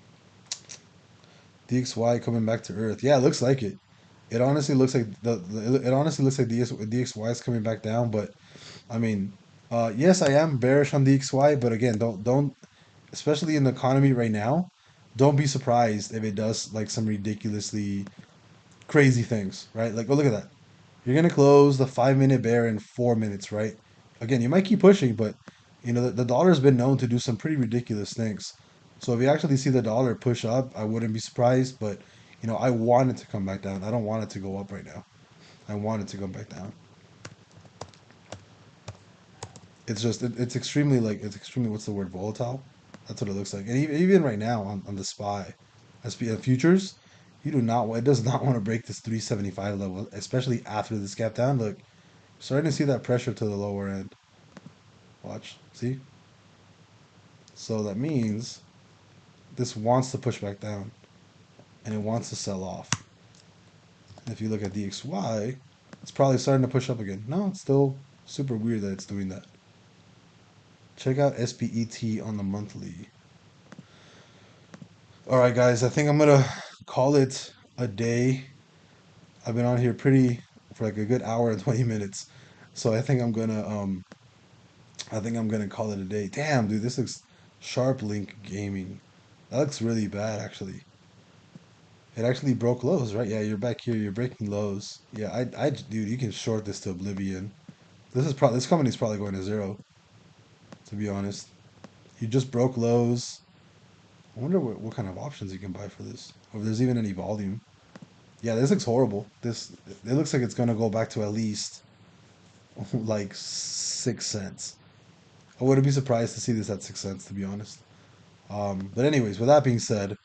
DXY coming back to Earth. Yeah, it looks like it. It honestly looks like it honestly looks like DXY is coming back down, but I mean, yes, I am bearish on DXY, but again, don't especially in the economy right now, don't be surprised if it does like some ridiculously crazy things, right? Like, oh, look at that. You're gonna close the 5 minute bear in 4 minutes, right? Again, you might keep pushing, but you know the dollar's been known to do some pretty ridiculous things. So if you actually see the dollar push up, I wouldn't be surprised. But you know, I want it to come back down. I don't want it to go up right now. I want it to come back down. It's just it's extremely like it's extremely what's the word volatile. That's what it looks like. And even right now on the SPY, SP futures, you do not it does not want to break this 375 level, especially after this gap down. Look, starting to see that pressure to the lower end. Watch, see. So that means this wants to push back down and it wants to sell off. And if you look at DXY, it's probably starting to push up again. No, it's still super weird that it's doing that. Check out SPET on the monthly. All right, guys, I think I'm gonna call it a day. I've been on here pretty for like a good hour and 20 minutes, so I think I'm gonna call it a day. Damn, dude, this looks Sharp Link Gaming. That looks really bad, actually. It actually broke lows, right? Yeah, you're back here. You're breaking lows. Yeah, dude, you can short this to oblivion. This company's probably going to zero, to be honest. You just broke lows. I wonder what kind of options you can buy for this, or if there's even any volume. Yeah, this looks horrible. This it looks like it's gonna go back to at least like 6 cents. I wouldn't be surprised to see this at 6 cents, to be honest. But anyways, with that being said,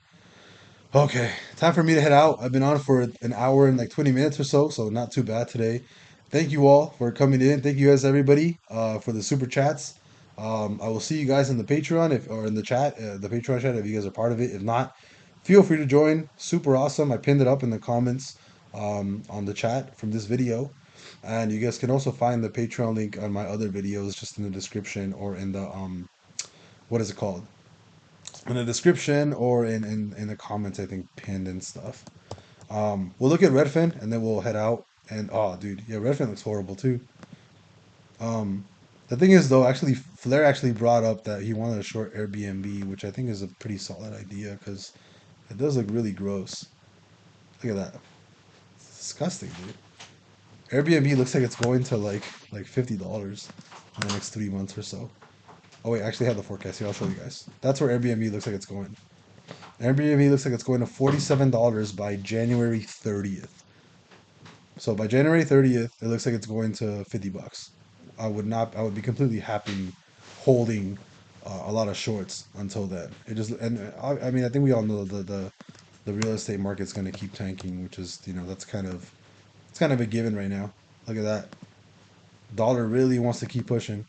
okay, time for me to head out. I've been on for an hour and like 20 minutes or so, so not too bad today. Thank you all for coming in. Thank you guys, everybody, for the super chats. I will see you guys in the Patreon or in the chat, the Patreon chat if you guys are part of it. If not, feel free to join. Super awesome. I pinned it up in the comments on the chat from this video. And you guys can also find the Patreon link on my other videos just in the description or in the what is it called? In the description or in the comments, I think pinned and stuff. We'll look at Redfin and then we'll head out. And oh, dude, yeah, Redfin looks horrible too. Um, the thing is, though, actually, Flair actually brought up that he wanted a short Airbnb, which I think is a pretty solid idea because it does look really gross. Look at that, it's disgusting, dude. Airbnb looks like it's going to like $50 in the next 3 months or so. Oh wait, I actually have the forecast here. I'll show you guys. That's where Airbnb looks like it's going. Airbnb looks like it's going to $47 by January 30th. So by January 30th, it looks like it's going to $50. I would not. I would be completely happy holding a lot of shorts until then. It just and I mean I think we all know the real estate market's going to keep tanking, which is that's kind of it's kind of a given right now. Look at that. Dollar really wants to keep pushing.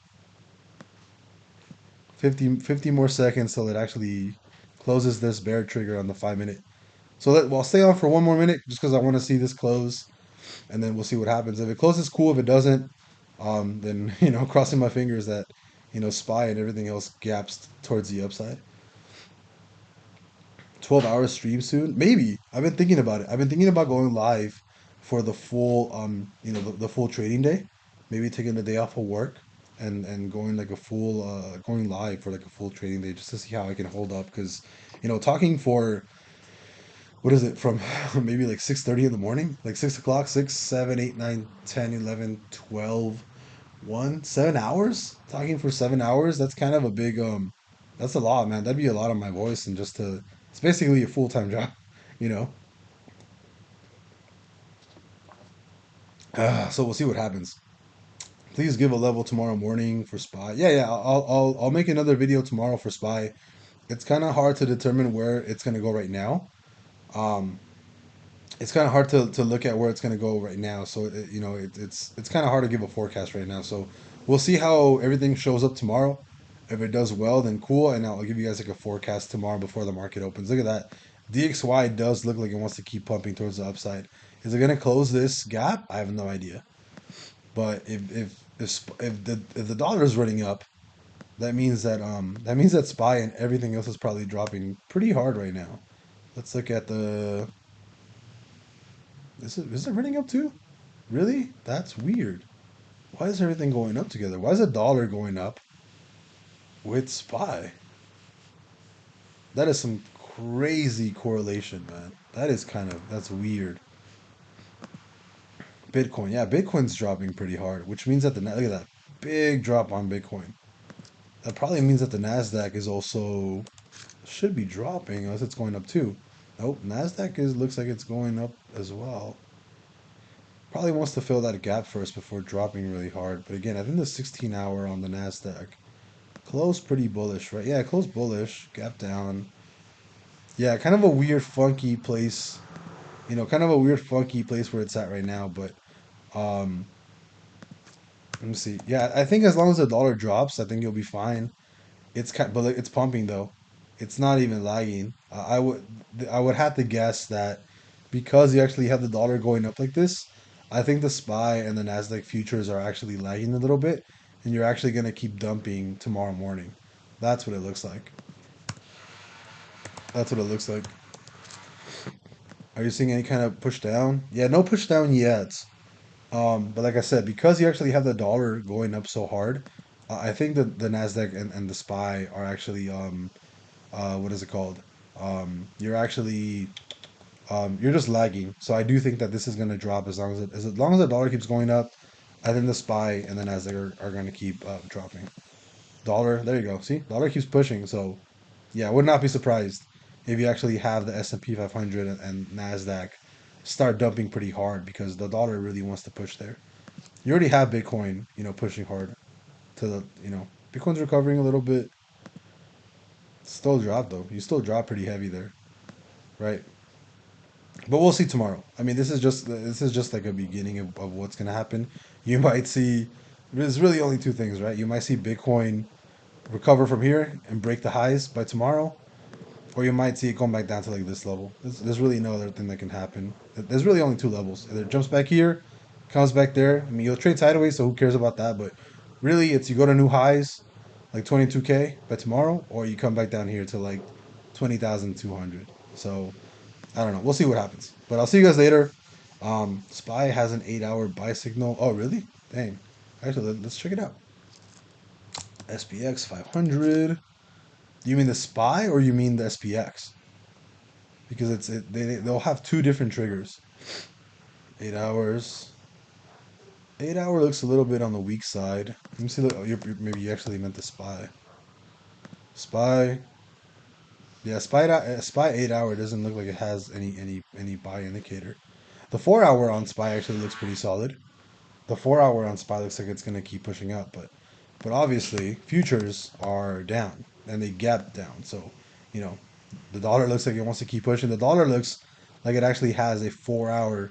50 more seconds till it actually closes this bear trigger on the 5 minute. So I'll stay on for one more minute just because I want to see this close, and then we'll see what happens. If it closes, cool. If it doesn't, then crossing my fingers that SPY and everything else gaps towards the upside. 12 hour stream soon, maybe. I've been thinking about it. I've been thinking about going live for the full the full trading day. Maybe taking the day off of work and going like a full going live for like a full trading day just to see how I can hold up because talking for what is it from maybe like 6:30 in the morning, like 6 o'clock, 6, 7, 8, 9, 10, 11, 12, 1, 7 hours, talking for 7 hours. That's kind of a big that's a lot, man. That'd be a lot of my voice and just to it's basically a full-time job, you know. So we'll see what happens. Please give a level tomorrow morning for SPY. Yeah, I'll make another video tomorrow for SPY. It's kind of hard to determine where it's gonna go right now. Um, it's kind of hard to look at where it's going to go right now. So it's kind of hard to give a forecast right now. So we'll see how everything shows up tomorrow, If it does well, then cool, and I'll give you guys like a forecast tomorrow before the market opens. Look at that. DXY does look like it wants to keep pumping towards the upside. Is it going to close this gap? I have no idea. But if the dollar is running up, that means that SPY and everything else is probably dropping pretty hard right now. Let's look at the. Is it running up too? Really? That's weird. Why is everything going up together? Why is the dollar going up with SPY? That is some crazy correlation, man. That's weird. Bitcoin, yeah, Bitcoin's dropping pretty hard, which means that look at that big drop on Bitcoin. That probably means that the Nasdaq is also should be dropping unless it's going up too. Nope, Nasdaq looks like it's going up as well. Probably wants to fill that gap first before dropping really hard. But again, I think the 16-hour on the Nasdaq closed pretty bullish, right? Yeah, closed bullish, gap down. Yeah, kind of a weird, funky place. Kind of a weird, funky place where it's at right now. But um, let me see. Yeah, I think as long as the dollar drops, I think you'll be fine. But like, it's pumping though. It's not even lagging. I would have to guess that because you actually have the dollar going up like this, I think the SPY and the Nasdaq futures are actually lagging a little bit, and you're actually gonna keep dumping tomorrow morning. That's what it looks like. That's what it looks like. Are you seeing any kind of push down? Yeah, no push down yet. But like I said, because you actually have the dollar going up so hard, I think that the Nasdaq and the SPY are actually what is it called? You're just lagging. So I do think that this is going to drop as long as the dollar keeps going up. I think the SPY and the Nasdaq are going to keep dropping. Dollar, there you go. See, dollar keeps pushing. So yeah, I would not be surprised if you actually have the S&P 500 and Nasdaq start dumping pretty hard because the dollar really wants to push there. You already have Bitcoin, pushing hard to Bitcoin's recovering a little bit. Still drop though. You still drop pretty heavy there, right? But we'll see tomorrow. I mean, this is just like a beginning of what's gonna happen. You might see. There's really only two things, right? You might see Bitcoin recover from here and break the highs by tomorrow, or you might see it going back down to like this level. There's really no other thing that can happen. There's really only two levels. Either it jumps back here, comes back there. I mean, you'll trade sideways, so who cares about that? But really, it's you go to new highs, like 22K by tomorrow, or you come back down here to like 20,200. So I don't know. We'll see what happens. But I'll see you guys later. SPY has an 8-hour buy signal. Oh, really? Dang. Actually, let's check it out. SPX 500. Do you mean the SPY or you mean the SPX? Because they'll have two different triggers. 8 hours. 8 hour looks a little bit on the weak side. Let me see. Look, maybe you actually meant the SPY. SPY. Yeah, SPY 8 hour doesn't look like it has any buy indicator. The 4 hour on SPY actually looks pretty solid. The 4 hour on SPY looks like it's going to keep pushing up, but obviously futures are down and they gap down. So, you know, the dollar looks like it wants to keep pushing. The dollar looks like it actually has a 4 hour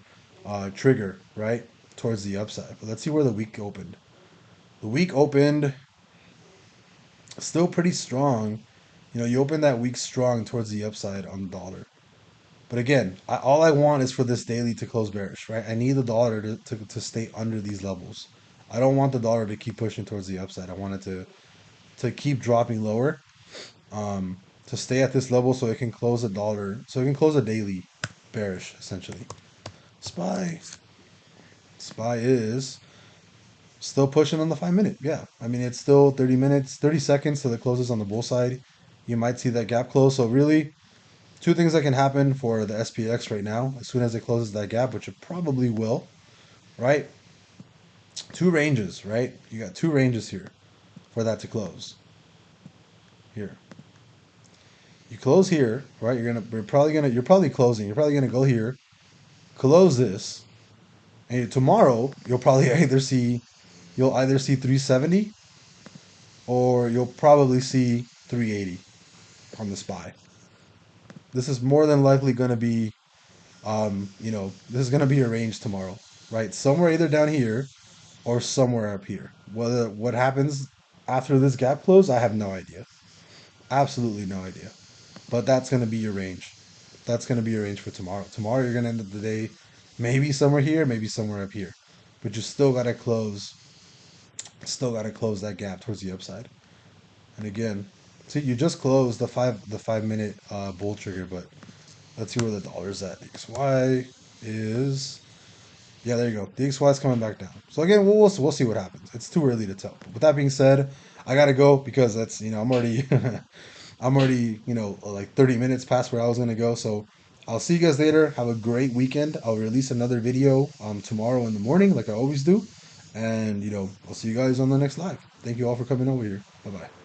trigger right towards the upside. But let's see where the week opened. The week opened still pretty strong. You open that week strong towards the upside on the dollar. But again, all I want is for this daily to close bearish, right? I need the dollar to stay under these levels. I don't want the dollar to keep pushing towards the upside. I want it to keep dropping lower, to stay at this level so it can close a daily bearish, essentially. SPY. SPY is still pushing on the 5 minute. Yeah. I mean, it's still 30 minutes, 30 seconds till it closes on the bull side. You might see that gap close. So really, two things that can happen for the SPX right now, as soon as it closes that gap, which it probably will, right? Two ranges, right? You got two ranges here for that to close. Here. You close here, right? You're probably closing. You're probably gonna go here, close this, and tomorrow you'll either see 370 or you'll probably see 380 on the SPY. This is more than likely gonna be this is gonna be a range tomorrow, right? Somewhere either down here or somewhere up here. What happens? After this gap close, I have no idea. Absolutely no idea. But that's going to be your range. That's going to be your range for tomorrow. Tomorrow, you're going to end up the day maybe somewhere here, maybe somewhere up here. But you still got to close that gap towards the upside. And again, see, you just closed the 5 minute bull trigger, but let's see where the dollar's at. The XY is, yeah, there you go. The XY is coming back down. So again, we'll see what happens. It's too early to tell. But with that being said, I gotta go because that's I'm already I'm already like 30 minutes past where I was gonna go. So I'll see you guys later. Have a great weekend. I'll release another video tomorrow in the morning, like I always do. And I'll see you guys on the next live. Thank you all for coming over here. Bye bye.